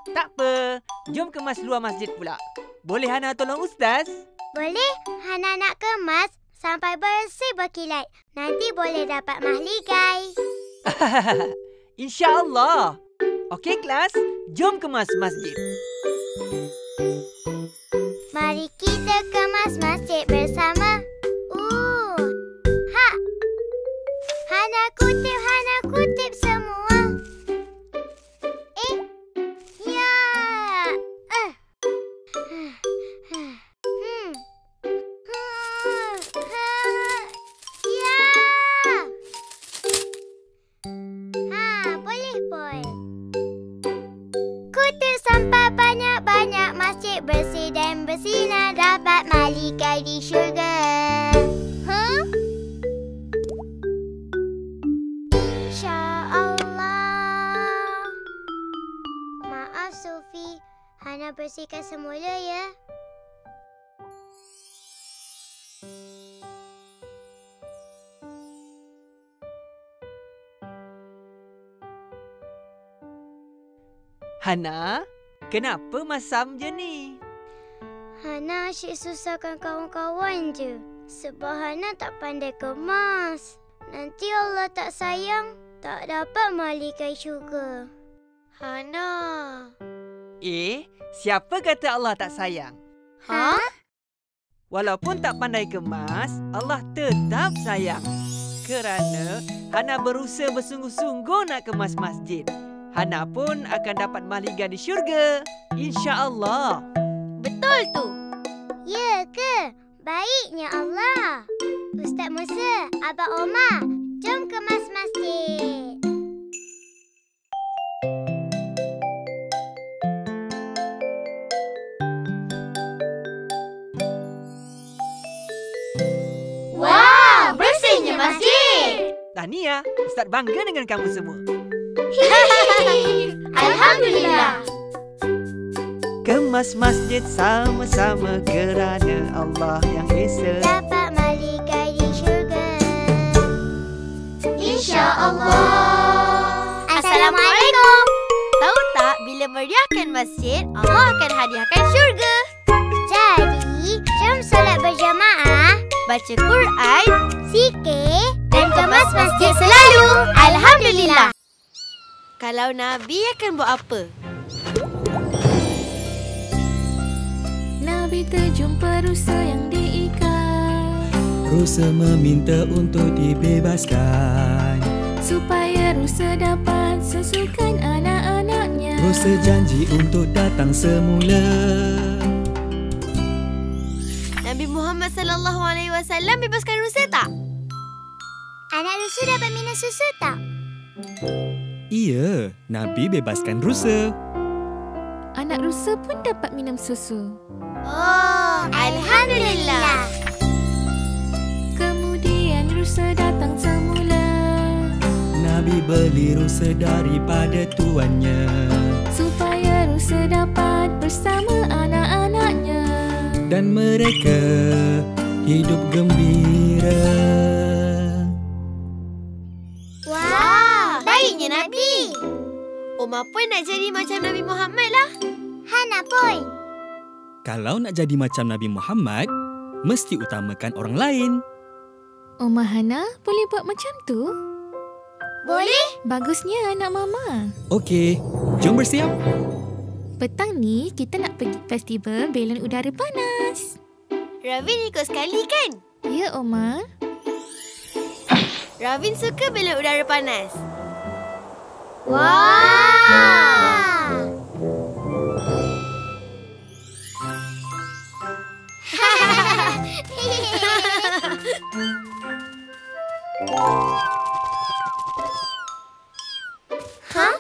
Tak apa, jom kemas luar masjid pula. Boleh Hana tolong Ustaz? Boleh, Hana nak kemas sampai bersih berkilat. Nanti boleh dapat mahligai. InsyaAllah. Okey kelas, jom kemas masjid. Mari kita kemas masjid bersama. Hana kutip semua. Ya. Boleh pun. Kutip sampai banyak-banyak, masjid bersih dan bersinar, dapat mahligai di syurga. InsyaAllah. Maaf Sufi, Hana bersihkan semula ya. Hana, kenapa masam je ni? Hana asyik susahkan kawan-kawan je. Sebab Hana tak pandai kemas. Nanti Allah tak sayang, tak dapat mahligai syurga. Hana. Siapa kata Allah tak sayang? Walaupun tak pandai kemas, Allah tetap sayang. Kerana Hana berusaha bersungguh-sungguh nak kemas masjid. Hana pun akan dapat mahligai di syurga. InsyaAllah. Betul tu. Ya ke? Baiknya Allah. Ustaz Musa, Abang Omar, jom kemas masjid. Wah, bersihnya masjid. Tahniah, Ustaz bangga dengan kamu semua. Alhamdulillah. Kemas masjid sama-sama kerana Allah yang Esa Dapat mahligai di syurga. InsyaAllah. Assalamualaikum. Tahu tak bila meriahkan masjid, Allah akan hadiahkan syurga. Jadi, jom solat berjamaah, Baca Quran zikir dan kemas masjid selalu. Alhamdulillah. Kalau Nabi akan buat apa? Nabi terjumpa rusa yang diikat. Rusa meminta untuk dibebaskan. Supaya rusa dapat susukan anak-anaknya. Rusa janji untuk datang semula. Nabi Muhammad SAW bebaskan rusa tak? Anak rusa dapat minum susu tak? Iya, Nabi bebaskan rusa. Anak rusa pun dapat minum susu. Oh, Alhamdulillah. Kemudian rusa datang semula. Nabi beli rusa daripada tuannya. Supaya rusa dapat bersama anak-anaknya. Dan mereka hidup gembira. Wah, baiknya Nabi. Omar pun nak jadi macam Nabi Muhammad lah. Hana pun. Kalau nak jadi macam Nabi Muhammad, mesti utamakan orang lain. Oma Hana boleh buat macam tu? Boleh? Bagusnya anak mama. Okey, jom bersiap. Petang ni kita nak pergi festival belon udara panas. Ravin ikut sekali kan? Ya, Oma. Ravin suka belon udara panas. Wah! Hah?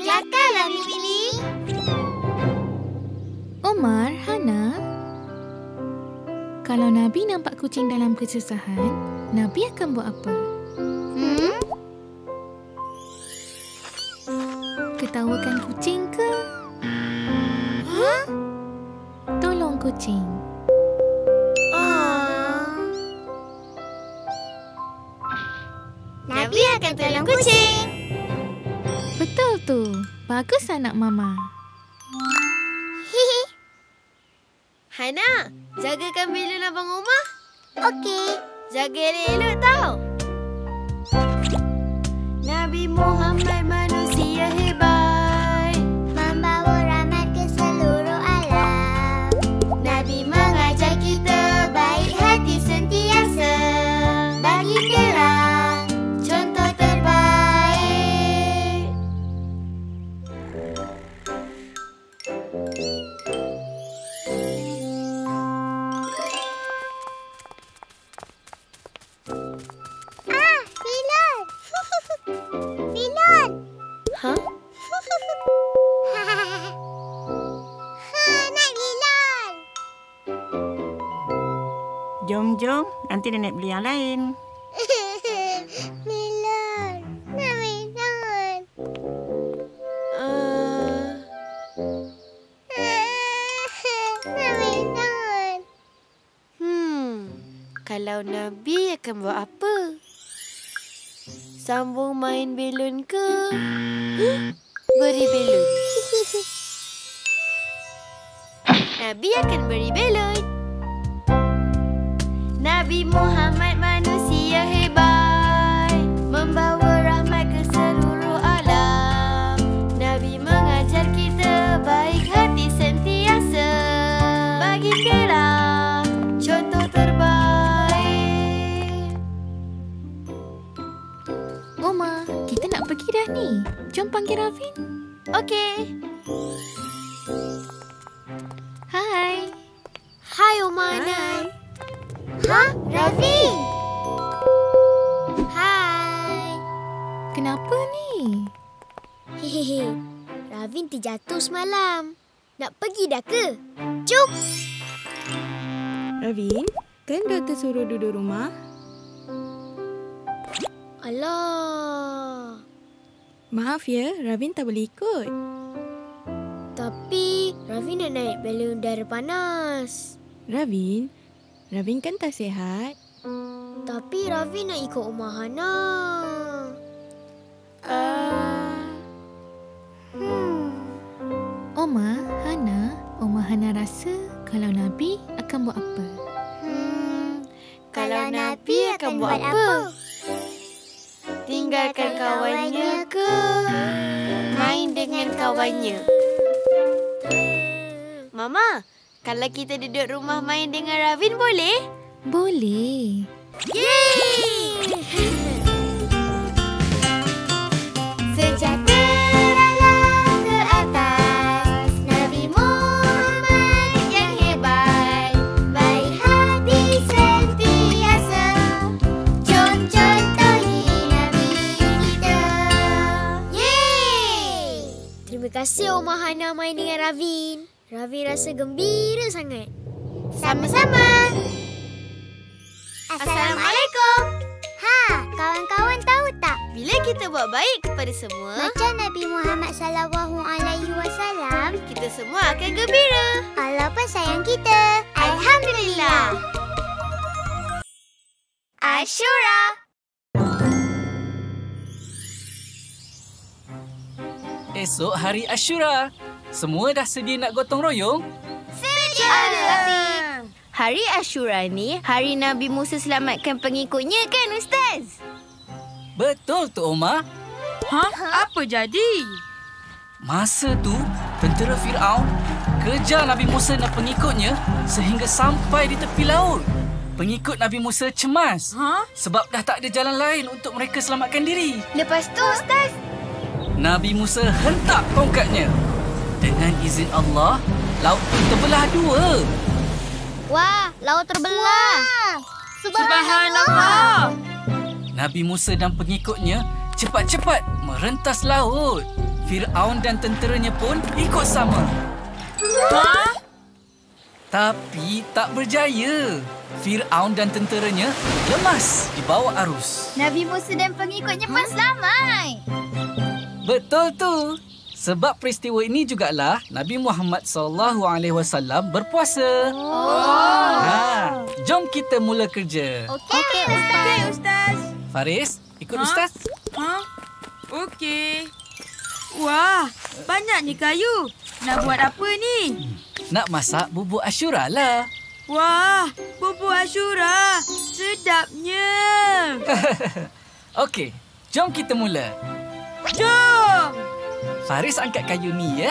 Kelakarlah Mili. Omar, Hana. Kalau Nabi nampak kucing dalam kesusahan, Nabi akan buat apa? Ketawakan kucing ke? Tolong kucing. Nabi akan tolong kucing. Betul tu. Bagus anak mama. Hana, jagakan belon Abang Omar. Okey. Jaga elok tau. Nabi Muhammad manusia hebat, Membawa rahmat ke seluruh alam. Nabi mengajar kita baik hati sentiasa. Bagi terang contoh terbaik. Filon. Filon. Hah? Nak filon. Jom. Nanti nenek beli yang lain. Filon. Nak filon. Nak filon. Kalau Nabi akan buat apa? Sambung main belon ke? Beri belon. Nabi akan beri belon. Nabi Muhammad manusia hebat, membawa rahmat ke seluruh alam. Nabi mengajar kita baik hati sentiasa. Bagi terang contoh terbaik. Oma, kita nak pergi dah ni. Jom panggil Ravin. Okey. Hai. Hai Omar Anan. Ha? Ravin. Hai. Kenapa ni? Hehehe. Ravin terjatuh semalam. Nak pergi dah ke? Jom. Ravin, kan doktor suruh duduk rumah? Alah. Maaf ya, Ravin tak boleh ikut. Tapi Ravin nak naik balon udara panas. Ravin kan tak sihat. Tapi Ravin nak ikut Omah Hana. Omah Hana rasa kalau Nabi akan buat apa? Kalau Nabi akan buat apa? Tinggalkan kawannya ke main dengan kawannya? Mama, kalau kita duduk rumah main dengan Ravin boleh? Boleh. Yeay! Sejahteralah ke atas Nabi Muhammad yang hebat, baik hati sentiasa. Jom contohi Nabi kita. Yeay! Terima kasih Omah Hana main dengan Ravin. Ravin rasa gembira sangat. Sama-sama. Assalamualaikum. Kawan-kawan tahu tak? Bila kita buat baik kepada semua, Macam Nabi Muhammad SAW, kita semua akan gembira. Allah pun sayang kita. Alhamdulillah. Ashura. Esok hari Ashura. Semua dah sedia nak gotong royong? Sedia. Hari Ashura ni hari Nabi Musa selamatkan pengikutnya kan Ustaz? Betul tu Omar. Apa jadi? Masa tu, tentera Fir'aun kejar Nabi Musa dan pengikutnya sehingga sampai di tepi laut. Pengikut Nabi Musa cemas sebab dah tak ada jalan lain untuk mereka selamatkan diri. Lepas tu Ustaz, Nabi Musa hentak tongkatnya. Dengan izin Allah, laut pun terbelah dua. Wah, laut terbelah. Subhanallah. Nabi Musa dan pengikutnya cepat-cepat merentas laut. Fir'aun dan tenteranya pun ikut sama. Tapi tak berjaya. Fir'aun dan tenteranya lemas di bawah arus. Nabi Musa dan pengikutnya pun selamat. Betul tu. Sebab peristiwa ini jugalah Nabi Muhammad SAW berpuasa. Jom kita mula kerja. Okey, Ustaz. Faris, ikut Ustaz. Okey. Wah, banyaknya kayu. Nak buat apa ni? Nak masak bubur Ashura lah. Wah, bubur Ashura. Sedapnya. Okey, jom kita mula. Jom. Faris angkat kayu ni ya.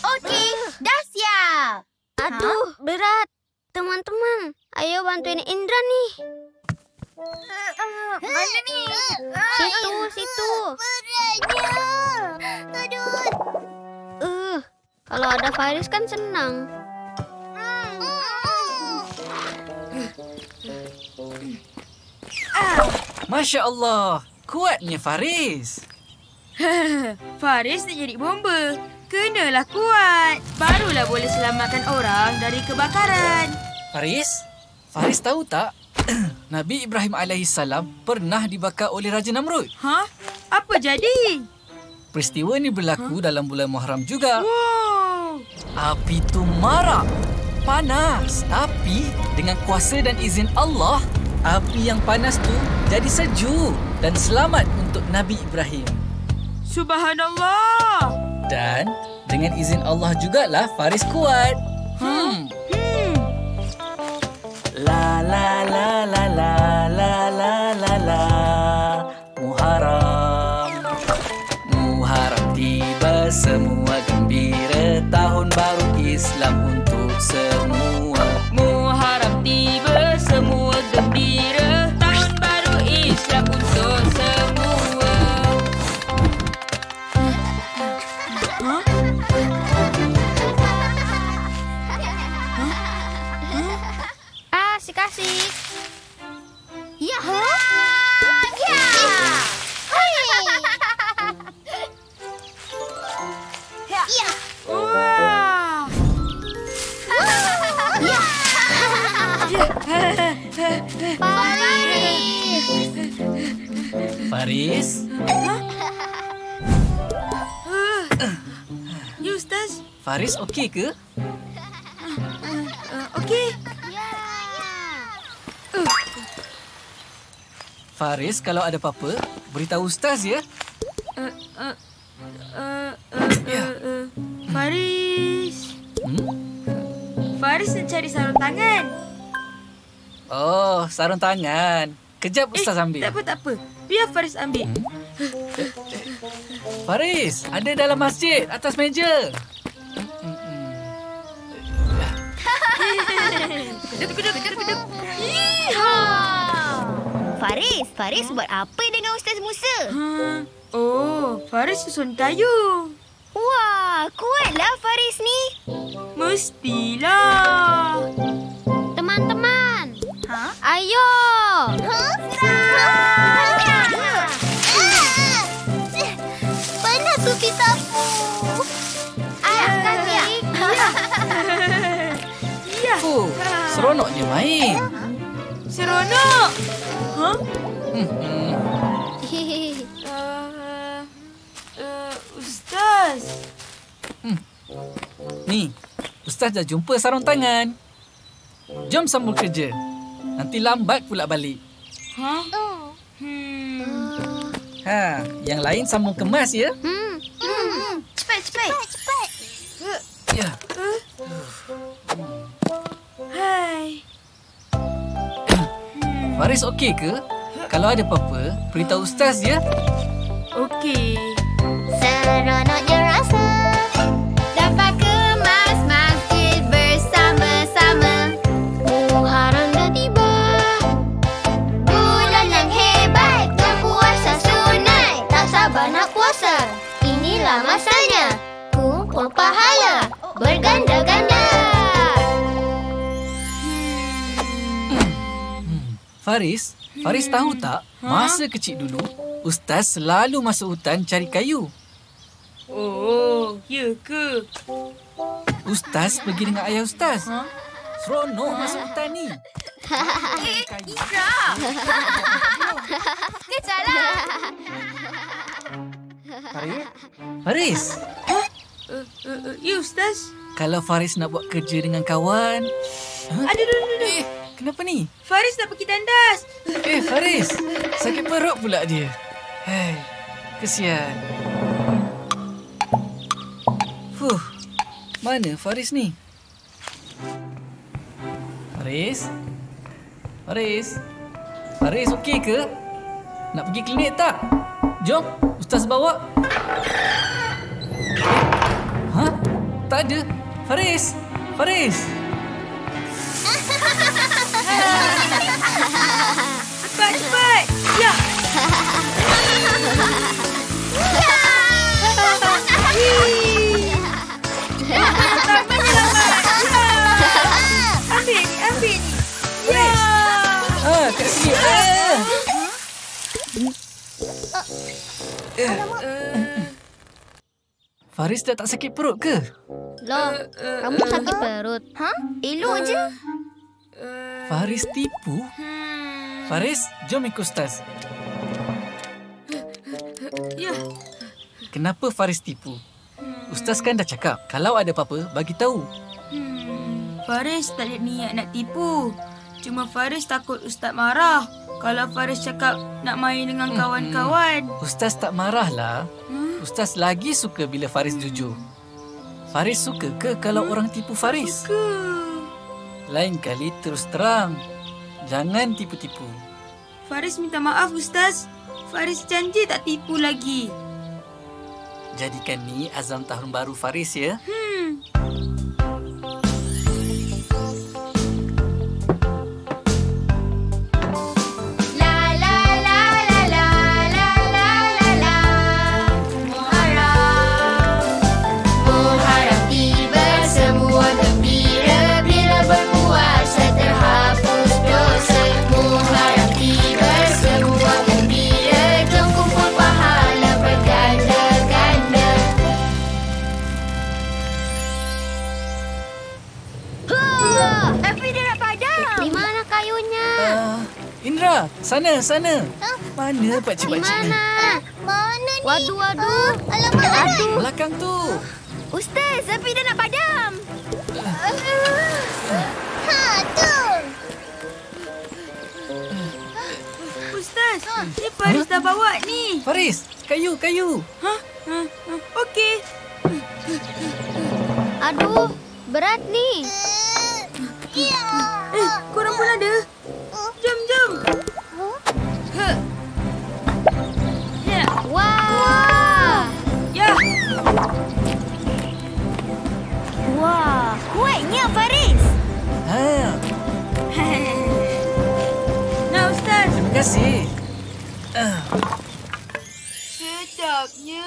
Okey, dah siap. Aduh, berat. Teman-teman, ayo bantuin Indra nih. Mana ni? Situ. Beratnya. Aduh. Kalau ada Faris kan senang. Masya Allah, kuatnya Faris. Faris nak jadi bomba. Kenalah kuat. Barulah boleh selamatkan orang dari kebakaran. Faris tahu tak? Nabi Ibrahim AS pernah dibakar oleh Raja Namrud. Apa jadi? Peristiwa ini berlaku dalam bulan Muharram juga. Wow. Api itu marak, panas. Tapi dengan kuasa dan izin Allah, api yang panas tu jadi sejuk dan selamat untuk Nabi Ibrahim. Subhanallah. Dan dengan izin Allah jugalah Faris kuat. La la la la la la la la la. Muharram tiba, semua gembira, tahun baru Islam untuk semua. Muharram tiba, semua gembira, tahun baru Islam untuk semua. Kasih. Ya. Wah. Faris. Ya, Ustaz. Faris okey ke? Okey. Faris, kalau ada apa-apa, beritahu Ustaz ya. Faris. Faris nak cari sarung tangan. Oh, sarung tangan. Kejap Ustaz ambil. Tak apa. Biar Faris ambil. Faris, ada dalam masjid, atas meja. Keduk. Faris buat apa dengan Ustaz Musa? Oh, Faris susun kayu. Wah, kuatlah Faris ni. Mestilah. Teman-teman. Ayo. Panas supi sapu. Ya. Seronoknya main. Seronok. Ustaz. Ni, Ustaz dah jumpa sarung tangan. Jom sambung kerja. Nanti lambat pula balik. Yang lain sambung kemas ya. Cepat. Ya. Hai. Faris okey ke? Kalau ada apa-apa, beritahu Ustaz ya. Okey. Seronoknya rasa dapat kemas masjid bersama-sama. Muharram dah tiba, bulan yang hebat, berpuasa sunat. Tak sabar nak puasa, inilah masanya. Kumpul pahala berganda-ganda. Faris tahu tak? Masa kecil dulu, Ustaz selalu masuk hutan cari kayu. Oh, ya ke? Ustaz pergi dengan ayah Ustaz. Seronok masuk hutan ni. Ikra. Kejalah. Faris. Ya, Ustaz. Kalau Faris nak buat kerja dengan kawan... Aduh. Kenapa ni? Faris nak pergi tandas. Faris. Sakit perut pula dia. Hei, kesian. Mana Faris ni? Faris okey ke? Nak pergi klinik tak? Jom, Ustaz bawa. Tak ada. Faris. Cepat. Ya. Ambil ni. Ya. Kat sini. Faris dah tak sakit perut ke? Loh, kamu sakit perut? Elok je. Faris tipu? Faris, jom ikut Ustaz. Ya. Kenapa Faris tipu? Ustaz kan dah cakap, kalau ada apa-apa, bagi tahu. Faris tak ada niat nak tipu. Cuma Faris takut Ustaz marah kalau Faris cakap nak main dengan kawan-kawan. Ustaz tak marahlah. Ustaz lagi suka bila Faris jujur. Faris suka ke kalau orang tipu Faris? Suka. Lain kali terus terang. Jangan tipu-tipu. Faris minta maaf, Ustaz. Faris janji tak tipu lagi. Jadikan ni azam tahun baru Faris ya. Sana. Mana pakcik-pakcik ni? Mana ni? Waduh. Alamak. Belakang tu. Ustaz, api dah nak padam. Tu. Ustaz, ni Faris dah bawa ni. Faris, kayu. Okey. Aduh, berat ni. Korang pun ada? Jom. Ya. Wah. Ya. Wah, kuatnya Faris. Nah, Ustaz. Terima kasih. Sedapnya.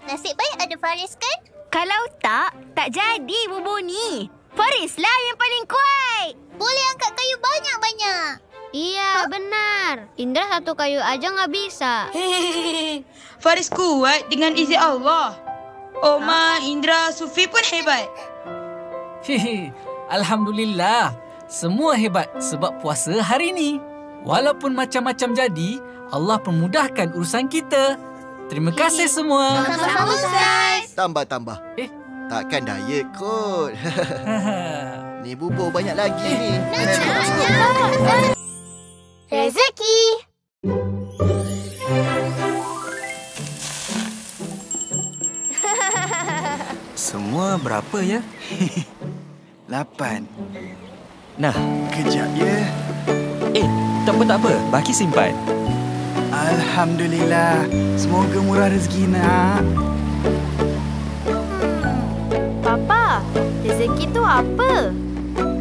Nasib baik ada Faris kan? Kalau tak jadi bubur ni. Farislah yang paling kuat. Boleh angkat kayu banyak-banyak. Iya, benar. Indra satu kayu aja nggak bisa. Faris kuat dengan izin Allah. Oma, Indra, Sufi pun hebat. Alhamdulillah. Semua hebat sebab puasa hari ni. Walaupun macam-macam jadi, Allah permudahkan urusan kita. Terima kasih semua. Sama-sama, Ustaz. Tambah. Takkan diet kot. Ni bubur banyak lagi ni. Rezeki. Semua berapa ya? 8. Nah, Kejap ya. tak apa. Baki simpan. Alhamdulillah. Semoga murah rezeki nak. Papa, rezeki tu apa?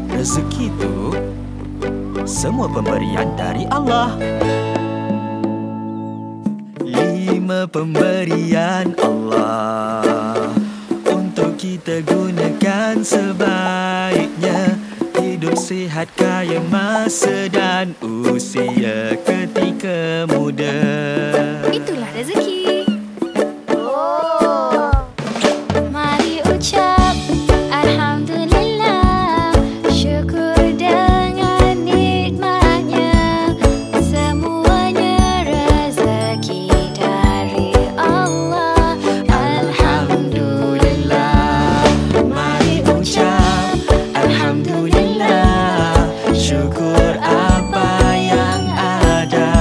Rezeki tu semua pemberian dari Allah. 5 pemberian Allah untuk kita gunakan sebaiknya. Hidup sihat, kaya masa dan usia ketika muda. Itulah rezeki. Mari ucap Alhamdulillah, syukur dengan nikmatnya. Semuanya rezeki dari Allah. Alhamdulillah. Mari ucap Alhamdulillah, syukur apa yang ada.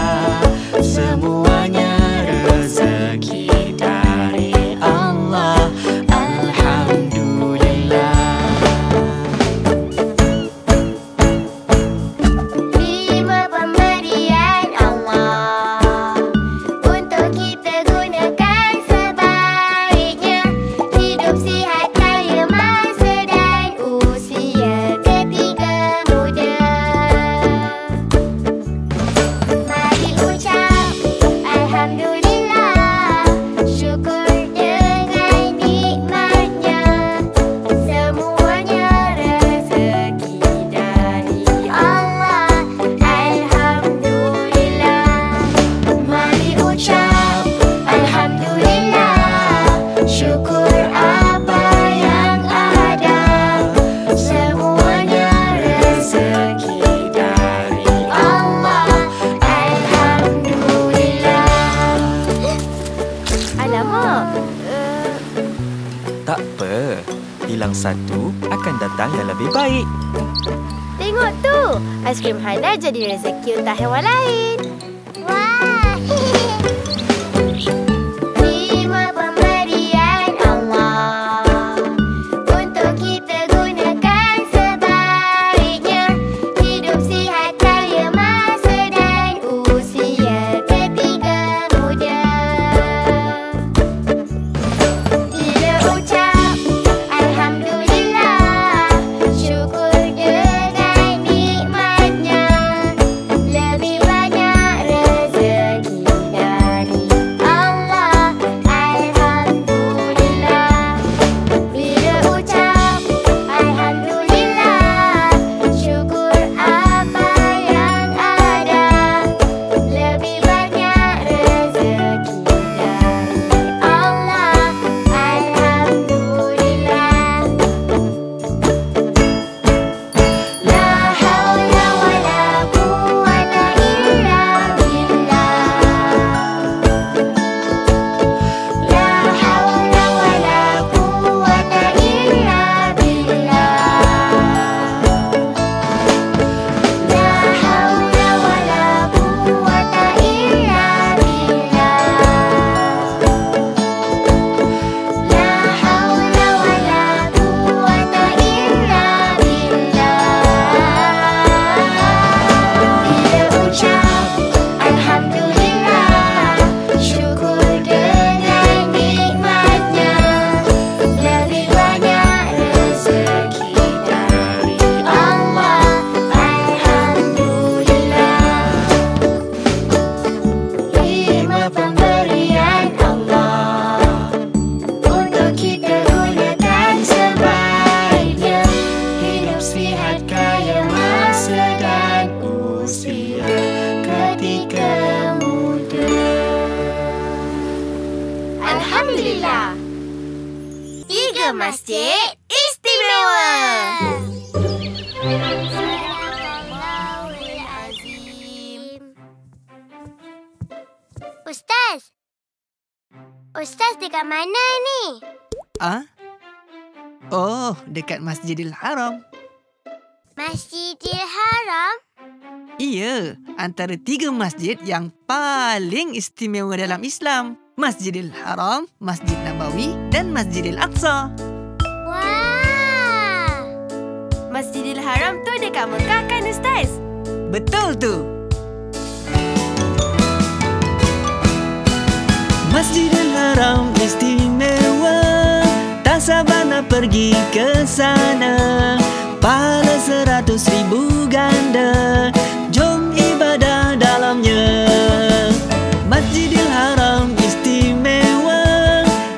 Semuanya rezeki dari Allah. Alhamdulillah. 5 pemberian Allah untuk kita gunakan sebaiknya. Hidup sihat, kaya masa dan usia ketika muda. Mari ucap Alhamdulillah, syukur dengan nikmatnya. Semuanya rezeki dari Allah. Alhamdulillah. Mari ucap Alhamdulillah, syukur apa yang ada. Semuanya rezeki dari Allah. Alhamdulillah. Alamak. Tak apa. Hilang satu akan datang yang lebih baik. Tengok tu. Aiskrim Hana jadi rezeki untuk hewan lain. Wah. 5 pemberian Allah untuk kita gunakan sebaiknya. Hidup sihat, kaya masa dan usia ketika muda. Bila ucap Alhamdulillah, syukur dengan nikmatnya. Lebih banyak Masjid Istimewa. Ustaz dekat mana ni? Oh, dekat Masjidil Haram. Masjidil Haram? Iya, antara 3 masjid yang paling istimewa dalam Islam. Masjidil Haram, Masjid Nabawi dan Masjidil Aqsa. Wah! Masjidil Haram tu dekat Mekah kan, Ustaz? Betul tu. Masjidil Haram istimewa, tak sabar nak pergi ke sana. Pahala 100,000 ganda, jom ibadah dalamnya. Masjidil Haram istimewa,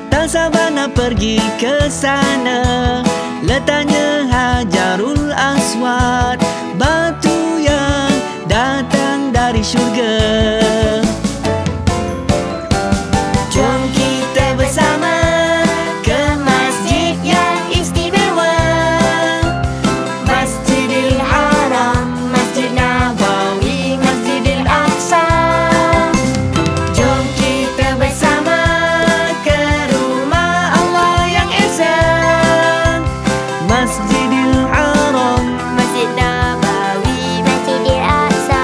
tak sabar nak pergi ke sana. Letaknya Hajarul Aswad, batu yang datang dari syurga. Jom kita bersama ke masjid yang istimewa. Masjidil Haram, Masjid Nabawi, Masjidil Aqsa. Jom kita bersama ke rumah Allah yang esa. Masjidil Haram, Masjid Nabawi, Masjidil Aqsa.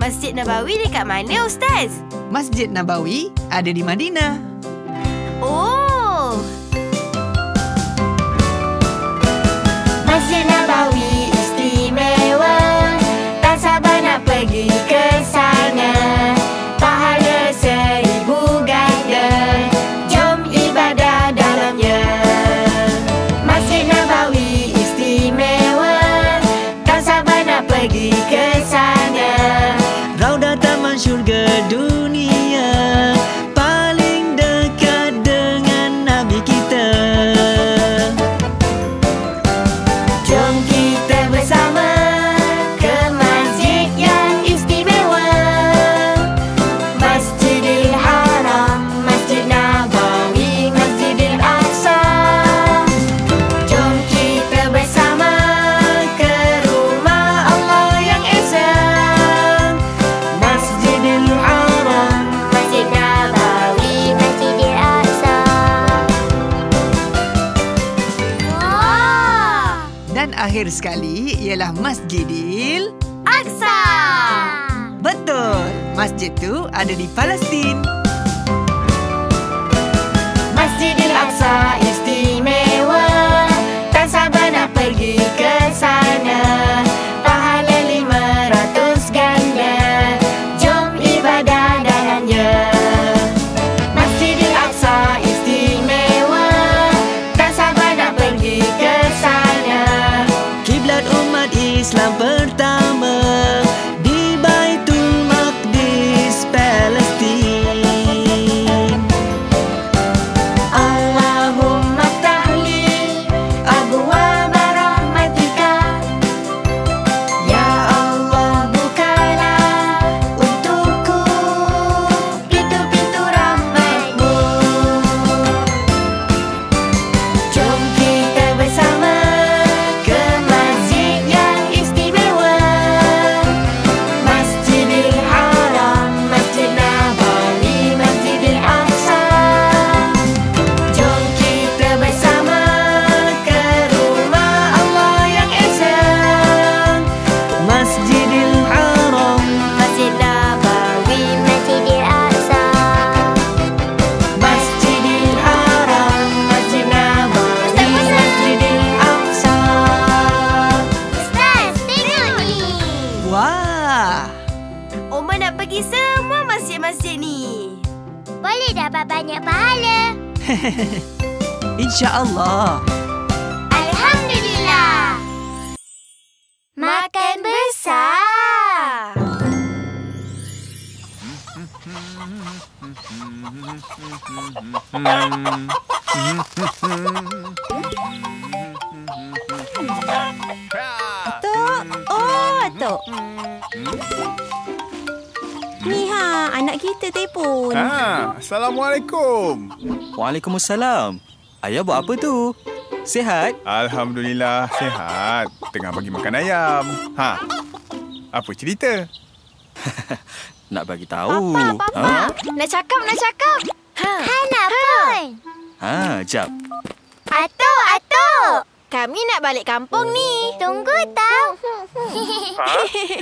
Masjid Nabawi dekat mana, Ustaz? Masjid Nabawi ada di Madinah. Oh! Masjid Nabawi istimewa, tak sabar nak pergi ke sana. Pahala 1000 ganda, jom ibadah dalamnya. Masjid Nabawi istimewa, tak sabar nak pergi ke sana. Raudah taman syurga dunia, paling dekat dengan Nabi kita. Jom kita bersama ke masjid yang istimewa. Masjidil Haram, Masjid Nabawi, Masjidil Aqsa. Jom kita bersama ke rumah Allah yang esa. Masjidil Haram, Masjid Nabawi, Masjidil Aqsa. Dan akhir sekali ialah Masjidil Aqsa. Betul, masjid tu ada di Palestin. Masjidil Aqsa istimewa, tak sabar nak pergi ke sana. Pahala 500 ganda, jom ibadah dalamnya. Masjidil Aqsa istimewa, tak sabar nak pergi ke sana. Kiblat umat Islam pertama di Baitul Maqdis, Palestin. Allahumma ftahli abwaab rahmatika. Ya Allah, bukalah untukku pintu-pintu rahmat-Mu. Jom kita bersama ke masjid yang istimewa. Masjidil Haram, Masjid Nabawi, Masjidil Aqsa. Jom kita bersama ke rumah Allah yang esa. Masjidil Haram, Masjid Nabawi, Masjidil Aqsa. Masjidil Haram, Masjid Nabawi, Masjidil Aqsa. Ustaz, tengok ni. wah, Oma nak pergi semua masjid-masjid ni. Boleh dapat banyak pahala. insya-Allah. Alhamdulillah. Makan besar. Atuk. Oh, Atuk. Ni ha, anak anak kita telefon. Assalamualaikum. Waalaikumsalam. Ayah buat apa tu? Sihat? Alhamdulillah, sihat. Tengah bagi makan ayam. Apa cerita? Nak bagi tahu. Papa. Nak cakap. Hana pun. Jap. Atuk. Kami nak balik kampung ni. Tunggu tau.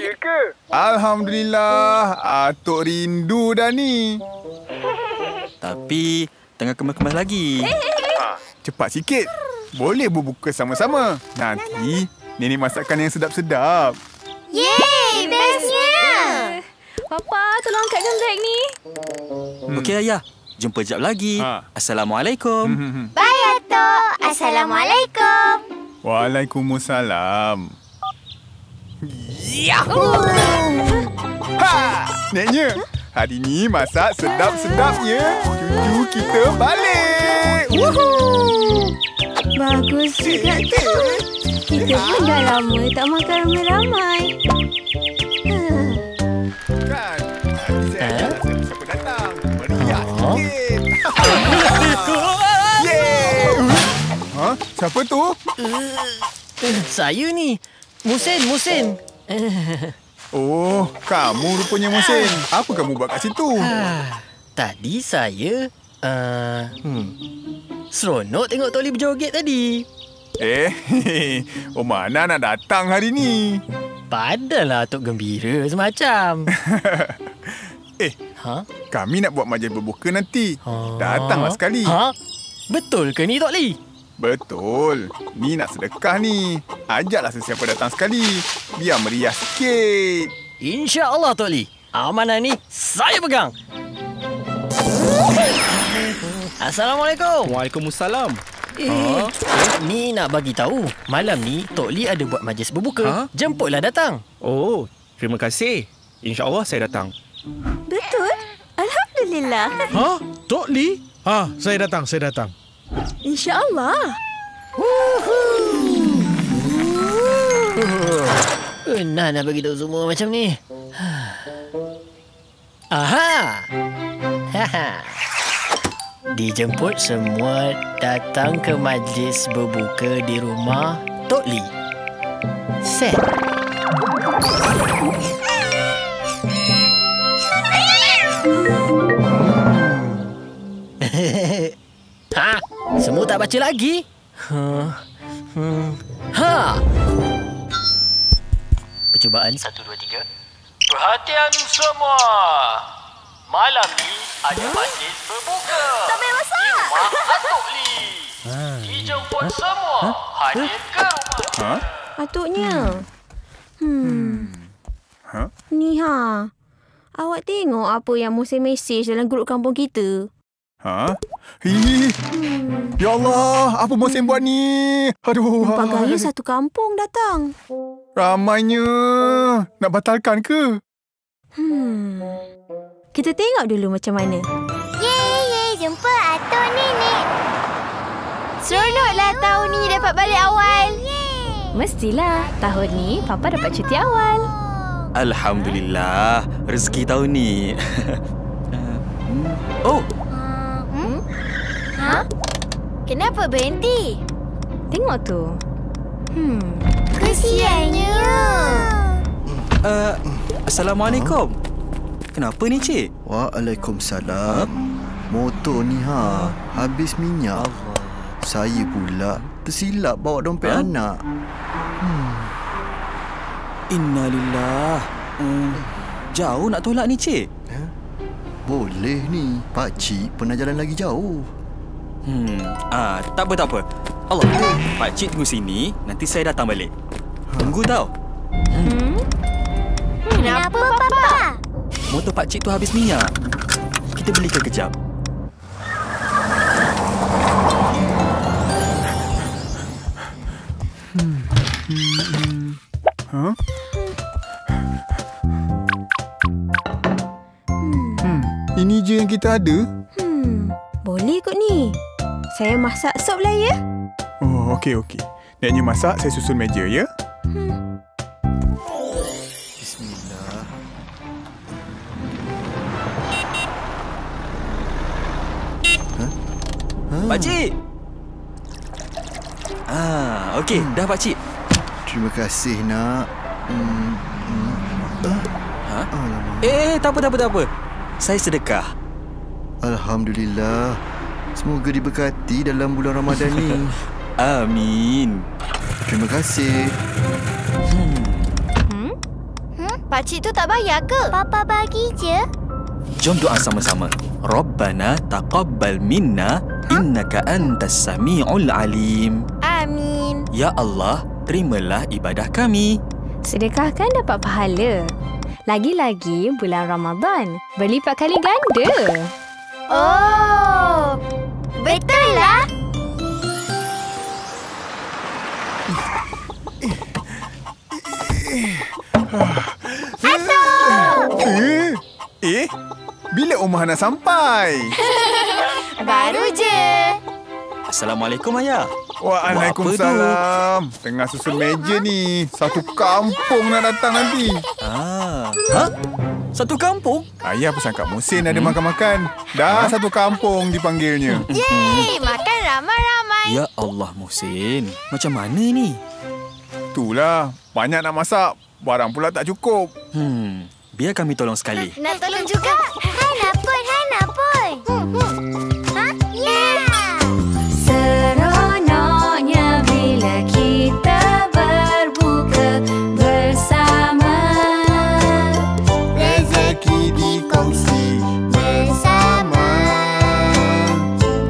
Ya ke? Alhamdulillah, Atuk rindu dah ni. Tapi tengah kemas-kemas lagi. Cepat sikit. Boleh berbuka sama-sama. Nanti nenek masakkan yang sedap-sedap. Yeay, bestnya. Papa, tolong angkatkan beg ni. Okey, Ayah. Jumpa jap lagi. Assalamualaikum. Bye, Atuk. Assalamualaikum. Waalaikumsalam. Yahoo! Neknya, hari ni masak sedap-sedapnya. Cucu kita balik. Woohoo! Bagus juga tu. Kita pun dah lama tak makan ramai-ramai. Kan? Nanti saya ajar siapa datang. Meriah sikit. Yeay! Siapa tu? Saya ni. Musin. Oh, kamu rupanya Musin. Apa kamu buat kat situ? Tadi saya... seronok tengok Tok Lee berjoget tadi. Mana nak datang hari ni? Padalah Tok gembira semacam. Kami nak buat majlis berbuka nanti. Datanglah sekali. Betul ke ni Tok Lee? Betul. Ni nak sedekah ni. Ajaklah sesiapa datang sekali. Biar meriah sikit. InsyaAllah Tok Lee. Amanah ni saya pegang. Assalamualaikum. Waalaikumsalam. Ni nak bagi tahu. Malam ni Tok Lee ada buat majlis berbuka. Jemputlah datang. Oh, terima kasih. InsyaAllah saya datang. Betul? Alhamdulillah. Tok Lee? Saya datang. InsyaAllah. Nak bagi tahu semua macam ni. Aha. Dijemput semua datang ke majlis berbuka di rumah Tok Lee. Set. Semua tak baca lagi? Percubaan 1, 2, 3. Perhatian semua. Malam ni ada majlis berbuka. Tak payah masak. Di rumah Atuk Lee. Dijemput semua hadir ke rumah. Atuknya. Ni Awak tengok apa yang Musin mesej dalam grup kampung kita. Ya Allah, apa Musin buat ni? Aduh. Nampak gaya satu kampung datang. Ramainya. Nak batalkan ke? Kita tengok dulu macam mana. Yeay, jumpa Atuk Nenek. Seronoklah tahun ni dapat balik awal. Mestilah. Tahun ni Papa dapat cuti awal. Alhamdulillah. Rezeki tahun ni. Kenapa berhenti? Tengok tu. Kesiannya. Assalamualaikum. Kenapa ni, Cik? Waalaikumsalam. Motor ni habis minyak. Saya pula tersilap bawa dompet anak. Innalillah. Jauh nak tolak ni, Cik? Boleh ni. Pakcik pernah jalan lagi jauh. Tak apa. Allah, Pakcik tunggu sini. Nanti saya datang balik. Tunggu tau. Kenapa, Papa? Motor Pakcik tu habis minyak. Kita belikan kejap. Ini je yang kita ada? Boleh kot ni. Saya masak sup lah ya. Oh, okey. Neknya masak, saya susun meja ya. Bismillah. Pakcik. Okey, dah pakcik. Terima kasih, nak. Tak apa. Saya sedekah. Alhamdulillah. Semoga diberkati dalam bulan Ramadan ni. Amin. Terima kasih. Pakcik tu tak bayar ke? Papa bagi je. Jom doa sama-sama. Rabbana taqabbal minna innaka antas sami'ul alim. Amin. Ya Allah, terimalah ibadah kami. Sedekah kan dapat pahala. Lagi-lagi bulan Ramadan berlipat kali ganda. Oh, betul lah. Bila Omah nak sampai? Baru je. Assalamualaikum, Ayah. Waalaikumsalam. Tengah susun meja ni. Satu kampung nak datang nanti. Satu kampung? Ayah pesan Kak Muhsin ada makan-makan. Dah satu kampung dipanggilnya. Yeay, makan ramai-ramai. Ya Allah, Muhsin. Macam mana ni? Itulah. Banyak nak masak. Barang pula tak cukup. Biar kami tolong sekali. Nak tolong juga? Hai Napoi. Yeah. Seronoknya bila kita berbuka bersama. Rezeki dikongsi bersama.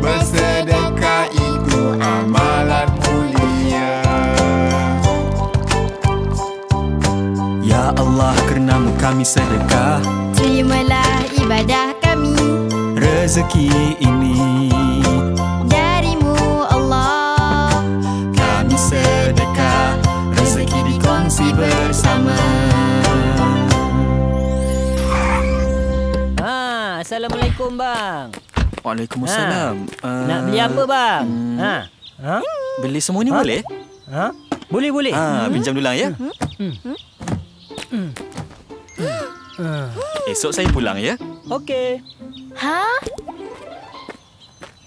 Bersedekah itu amalan mulia. Ya Allah, kerana-Mu kami sedekah. Terimalah ibadah kami. Rezeki ini dari-Mu Allah. kami sedekah. Rezeki dikongsi bersama. Assalamualaikum, bang. Waalaikumsalam. Nak beli apa, bang? Beli semua ni boleh? Boleh. Pinjam dulu ya. Esok saya pulang ya. Okey.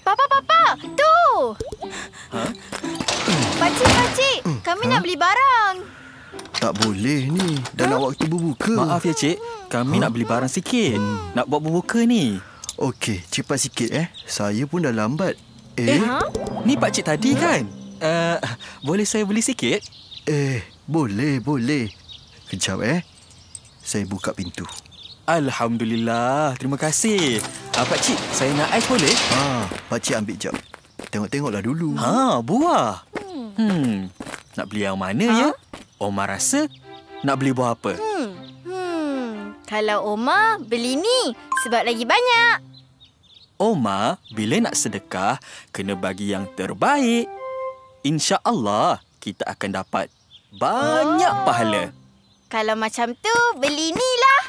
Papa, tu. Pakcik, kami nak beli barang. Tak boleh ni. Dah nak waktu berbuka. Maaf ya, Cik. Kami nak beli barang sikit. Nak buat berbuka ni. Okey, cepat sikit Saya pun dah lambat. Ni pakcik tadi kan? Boleh saya beli sikit? Boleh. Kejap Saya buka pintu. Alhamdulillah. Terima kasih. Pakcik, saya nak ais boleh? Pakcik ambil jap. Tengok-tengoklah dulu. Buah. Nak beli yang mana ya? Omar rasa nak beli buah apa? Kalau Oma beli ni sebab lagi banyak. Oma bila nak sedekah kena bagi yang terbaik. InsyaAllah kita akan dapat banyak pahala. Kalau macam tu beli ni lah.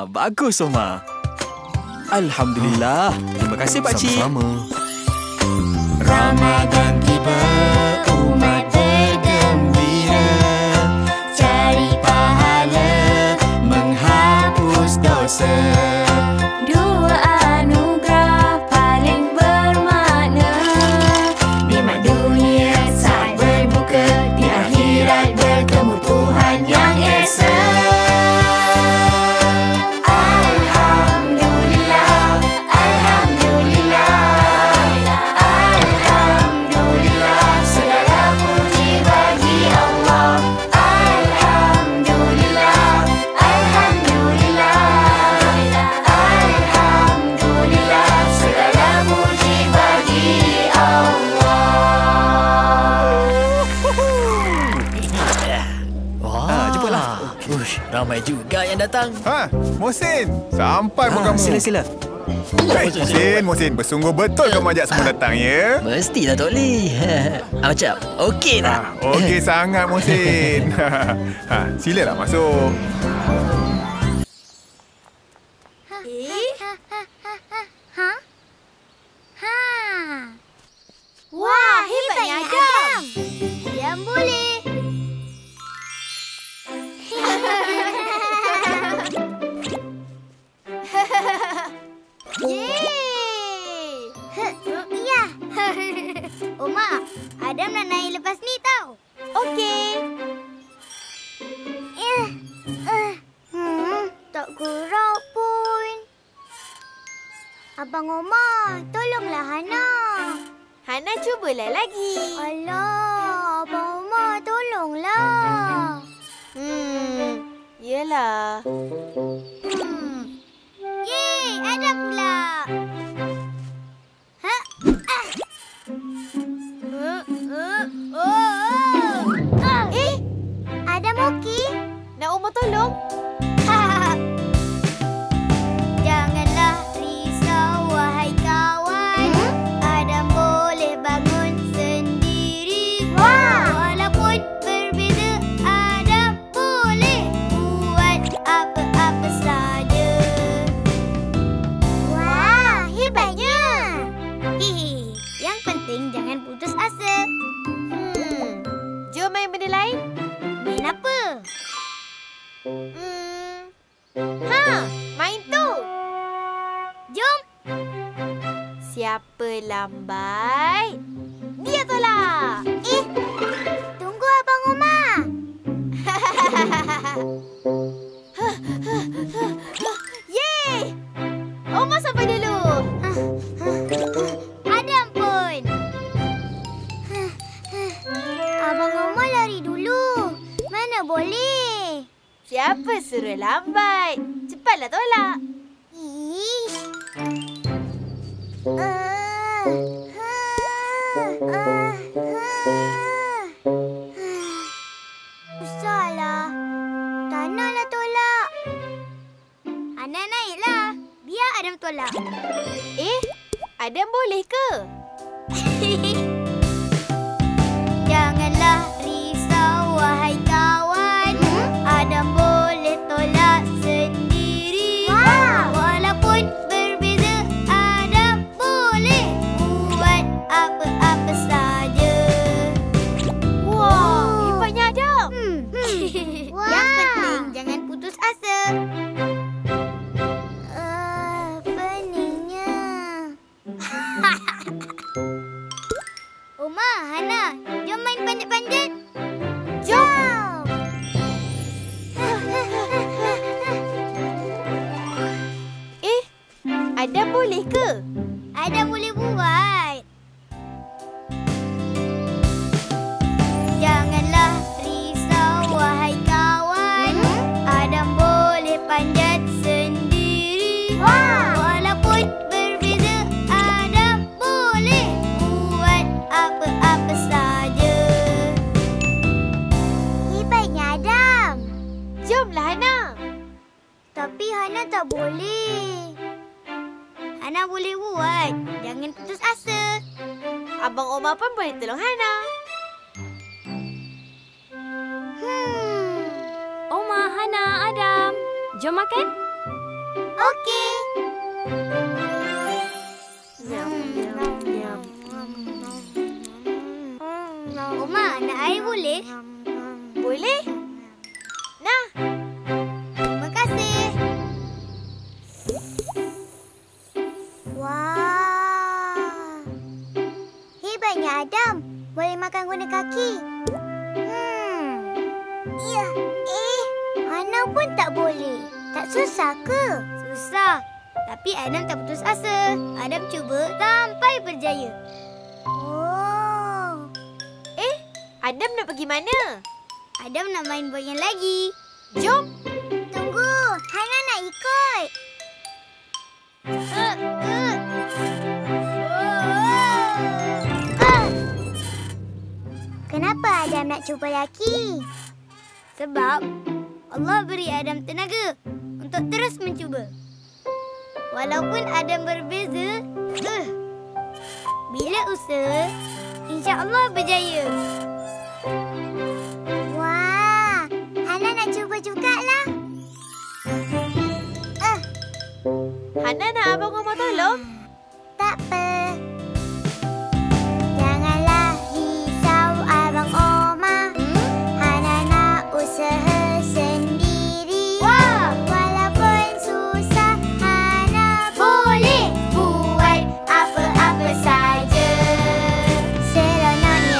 Bagus Oma. Alhamdulillah. Terima kasih pakcik. Sama-sama. Ramadan tiba, umat bergembira, cari pahala, menghapus dosa. Dua anugerah paling bermakna. Nikmat dunia saat berbuka, di akhirat bertemu Tuhan yang esa. Ramai juga yang datang. Muhsin, sampai pun kamu. Sila. Muhsin, bersungguh betul kamu ajak semua datang ya. Mestilah Tok Lee. Macam okey tak? Okey sangat Muhsin. Silalah masuk. Wah, hebatnya Adam. Yang boleh. Yeay! Adam nak naik lepas ni tau. Okey. Tak gerak pun. Abang Omar, tolonglah Hana. Hana cubalah lagi. Alah, Abang Omar, tolonglah. Yelah. Yeay, ada pula. Adam okey? Nak Omar tolong? Janganlah risau, wahai kawan. Adam boleh bangun sendiri. Walaupun berbeza, Adam boleh buat apa-apa saja. Wah, hebatnya. Yang penting jangan putus asa. Jom main benda lain. Main apa? Main tu. Jom. Siapa lambat, dia tolak. Tunggu Abang Omar. Yeay! Omar sampai dulu. Adam pun. Abang Omar lari dulu. Mana boleh? Siapa suruh lambat? Cepatlah tolak. Susahlah. Tak naklah tolak. Hana naiklah. Biar Adam tolak. Adam boleh ke? Janganlah risau, wahai kawan. Adam boleh tolak sendiri. Walaupun berbeza, Adam boleh buat apa-apa saja. Wah, hebatnya Adam. Yang penting jangan putus asa. Peningnya. Omar, Hana, jom main panjat-panjat. Jom! Adam boleh ke? Adam boleh buat. Janganlah risau, wahai kawan. Adam boleh panjat sendiri. Walaupun berbeza, Adam boleh buat apa-apa saja. Hebatnya Adam. Jomlah Hana. Tapi Hana tak boleh. Hana boleh buat. Jangan putus asa. Abang Omar pun boleh tolong Hana. Omar, Hana, Adam. Jom makan. Okey. Omar, nak air boleh? Boleh. Nah. Terima kasih. Wah. Hebatnya Adam. Boleh makan guna kaki. Ya. Hana pun tak boleh. Tak susah ke? Susah. Tapi Adam tak putus asa. Adam cuba sampai berjaya. Oh. Adam nak pergi mana? Adam nak main bola yang lagi. Jom. Tunggu. Hana nak ikut. Kenapa Adam nak cuba lagi? Sebab Allah beri Adam tenaga untuk terus mencuba. Walaupun Adam berbeza, bila usaha, insya-Allah berjaya. Wah, Hana nak cuba jugalah. Hana nak Abang Omar tolong? Tak apa. Janganlah risau Abang Omar. Hana nak usaha sendiri. Walaupun susah, Hana boleh buat apa-apa saja. Seronoknya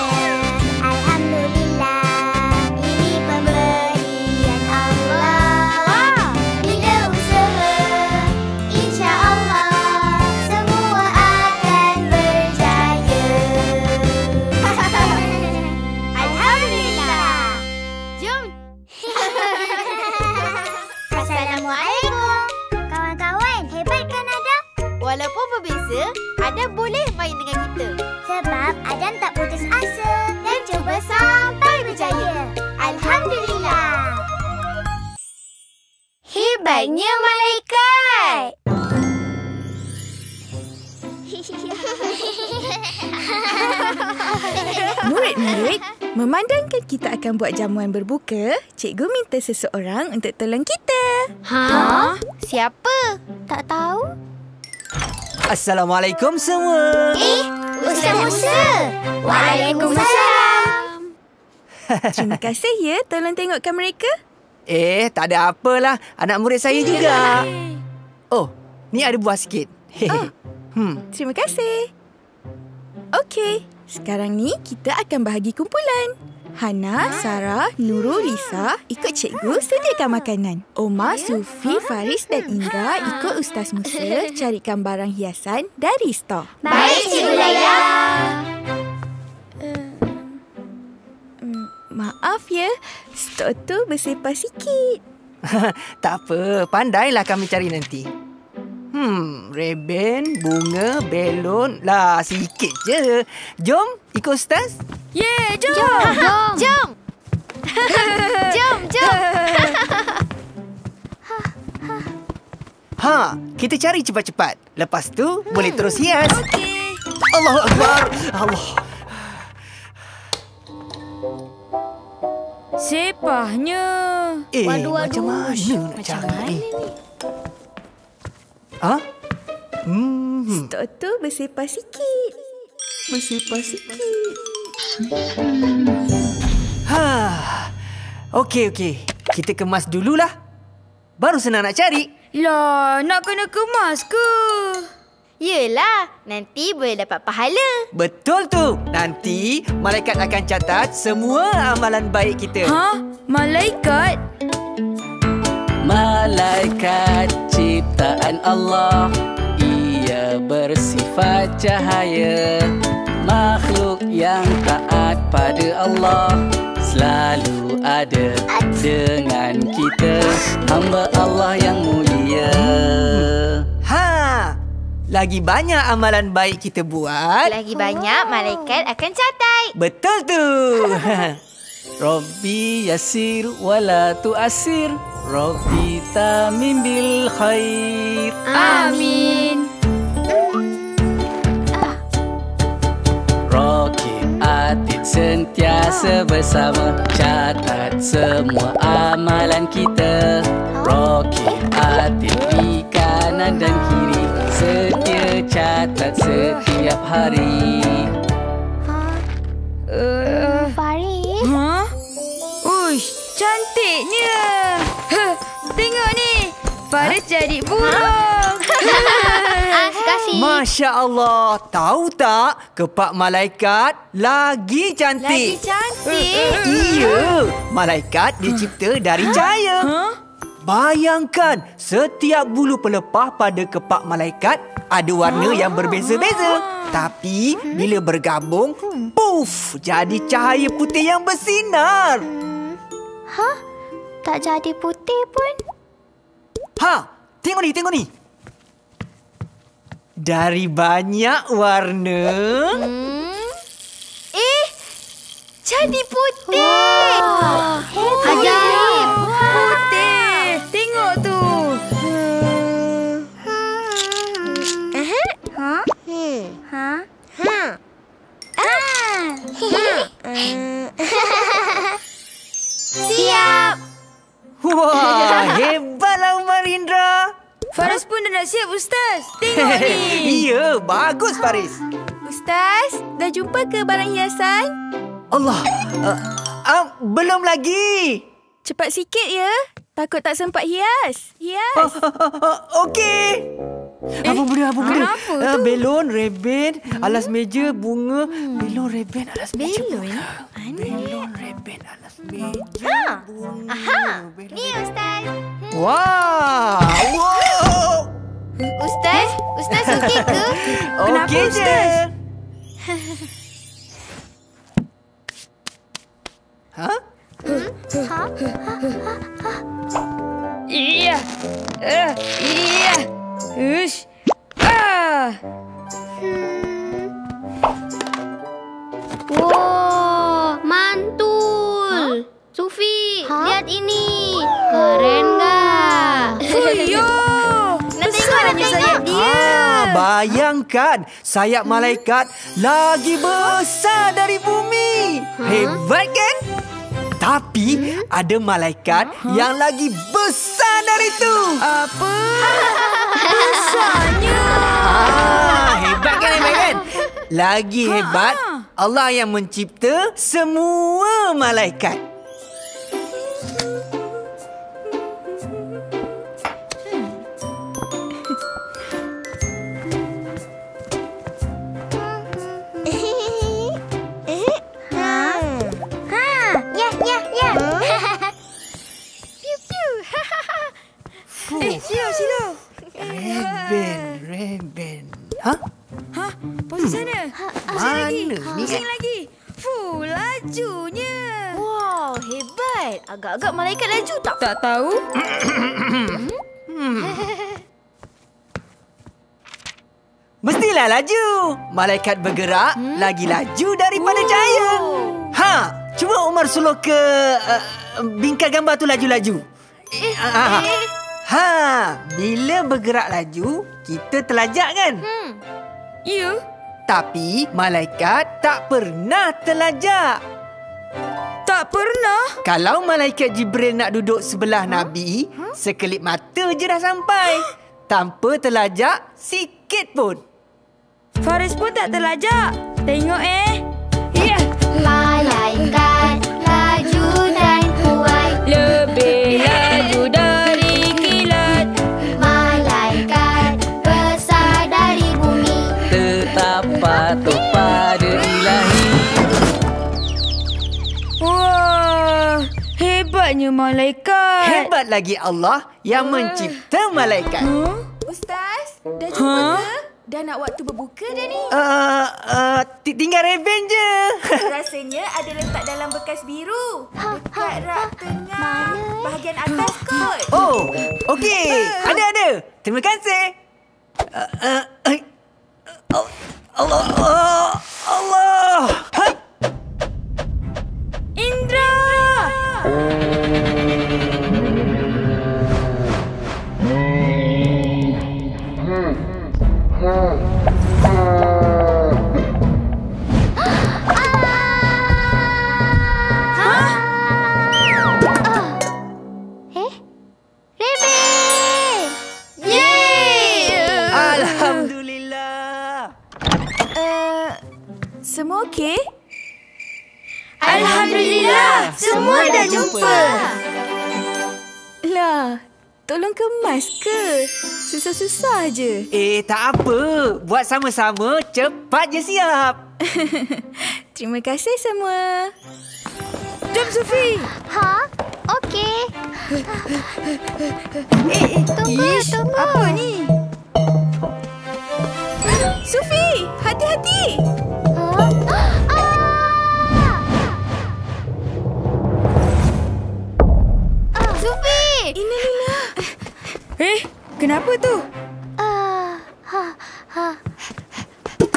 Memandangkan kita akan buat jamuan berbuka, cikgu minta seseorang untuk tolong kita. Ha? Siapa? Tak tahu. Assalamualaikum semua. Ustaz Musa. Waalaikumsalam. Terima kasih ya, tolong tengokkan mereka. Tak ada apalah. Anak murid saya juga. Oh, ni ada buah sikit. Terima kasih. Okey, sekarang ni kita akan bahagi kumpulan. Hana, Sarah, Nurul, Lisa ikut cikgu sediakan makanan. Omar, Sufi, Faris dan Indra ikut Ustaz Musa carikan barang hiasan dari stor. Baik, Cikgu Laila. Maaf ya, stor tu bersepah sikit. Tak apa, pandailah kami cari nanti. Reben, bunga, belon. Lah, sikit je. Jom, ikut Ustaz. Jom. Jom. Jom. Kita cari cepat-cepat. Lepas tu, boleh terus hias. Okey. Allahu Akbar. Allah. Sepahnya. Macam mana nak cari ni? Stok tu bersepah sikit. Okey. Kita kemas dululah. Baru senang nak cari. Lah, nak kena kemas ke? Yelah, nanti boleh dapat pahala. Betul tu. Nanti malaikat akan catat semua amalan baik kita. Malaikat? Malaikat ciptaan Allah, ia bersifat cahaya. Makhluk yang taat pada Allah selalu ada dengan kita, hamba Allah yang mulia. Lagi banyak amalan baik kita buat, lagi banyak malaikat akan catat. Betul tu. Rabbi yasir wala tu'asir, Rabbi tamim bil khair. Amin. Raqib atid sentiasa bersama, catat semua amalan kita. Raqib atid di kanan dan kiri, setia catat setiap hari. Faris? Uish, cantiknya. Tengok ni. Faris jadi burung. Kasih. Masya Allah. Tahu tak, kepak malaikat lagi cantik. Lagi cantik? Iya. Malaikat dicipta dari cahaya. Bayangkan, setiap bulu pelepah pada kepak malaikat ada warna yang berbeza-beza. Tapi bila bergabung, puff, jadi cahaya putih yang bersinar. Tak jadi putih pun. Tengok ni. Dari banyak warna, jadi putih. Ajaib. Putih. Tengok tu. Siap. Wah, hebatlah Umar Indra. Faris pun dah nak siap, Ustaz. Tengok ni. Ya, bagus Faris. Ustaz, dah jumpa ke barang hiasan? Allah, belum lagi. Cepat sikit ya. Takut tak sempat hias. Okey. Apa benda? Belon, reben, alas meja, bunga. Belon, reben, alas meja, bunga. Belon, reben, alas meja, bunga. Ni Ustaz. Wow. Ustaz okey ke? Kenapa okey Ustaz? Iya. Ush. Wow, mantul. Sufi, lihat ini. Keren gak? Nak tengok sayap dia. Bayangkan, sayap malaikat lagi besar dari bumi. Hebat kan? Tapi ada malaikat yang lagi besar dari itu. Apa? Besarnya. Hebat kan, hebat kan? Lagi hebat, Allah yang mencipta semua malaikat. Sila. Reben. Hah? Pose sana. Mana ni? Pusing lagi. Lajunya. Wow, hebat. Agak-agak malaikat laju tak? Tak tahu. Mestilah laju. Malaikat bergerak lagi laju daripada cahaya. Cuba Umar suluh ke bingkai gambar tu laju-laju. Bila bergerak laju, kita terlajak kan? Ya. Tapi malaikat tak pernah terlajak. Tak pernah? Kalau malaikat Jibril nak duduk sebelah Nabi, sekelip mata je dah sampai. Tanpa terlajak sikit pun. Faris pun tak terlajak. Tengok Malaikat laju dan kuat, lebih laju dari kilat. Malaikat besar dari bumi, tetap patuh pada ilahi. Wah, hebatnya malaikat. Hebat lagi Allah yang mencipta malaikat. Ustaz, dah jumpa ke? Dah nak waktu berbuka dah ni. Tinggal reben je. Rasanya ada letak dalam bekas biru. Dekat rak tengah bahagian atas kot. Oh, okey. Ada. Terima kasih. Allah. Hai. Indra. Alhamdulillah. Semua okey? Alhamdulillah, semua dah jumpa. Lah, tolong kemas ke? Susah-susah je. Tak apa. Buat sama-sama, cepat je siap. Terima kasih semua. Jom Sufi. Okey. Tunggu. Apa ni? Sufi, hati-hati. Sufi! Innalillah. Kenapa tu?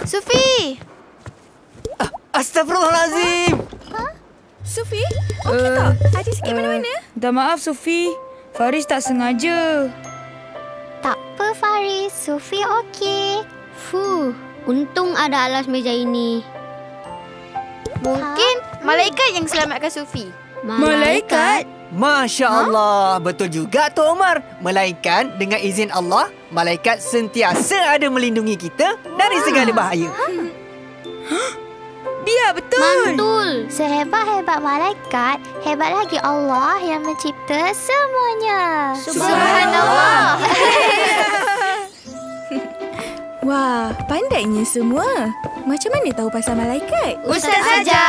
Sufi! Astagfirullahalazim. Sufi, okey tak? Ada sikit mana-mana? Dah maaf Sufi. Faris tak sengaja. Tak apa Faris, Sufi okey. Untung ada alas meja ini. Mungkin malaikat yang selamatkan Sufi. Malaikat? Masya Allah. Betul juga Tok Umar. Melainkan dengan izin Allah, malaikat sentiasa ada melindungi kita dari segala bahaya. Biar betul. Mantul. Sehebat-hebat malaikat, hebat lagi Allah yang mencipta semuanya. Subhanallah. Wah, pandainya semua. Macam mana tahu pasal malaikat? Ustaz saja.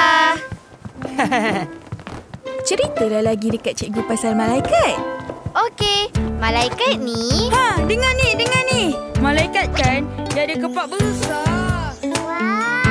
Ceritalah lagi dekat cikgu pasal malaikat. Okey, malaikat ni... Dengar ni. Malaikat kan dia ada kepak besar. Wah.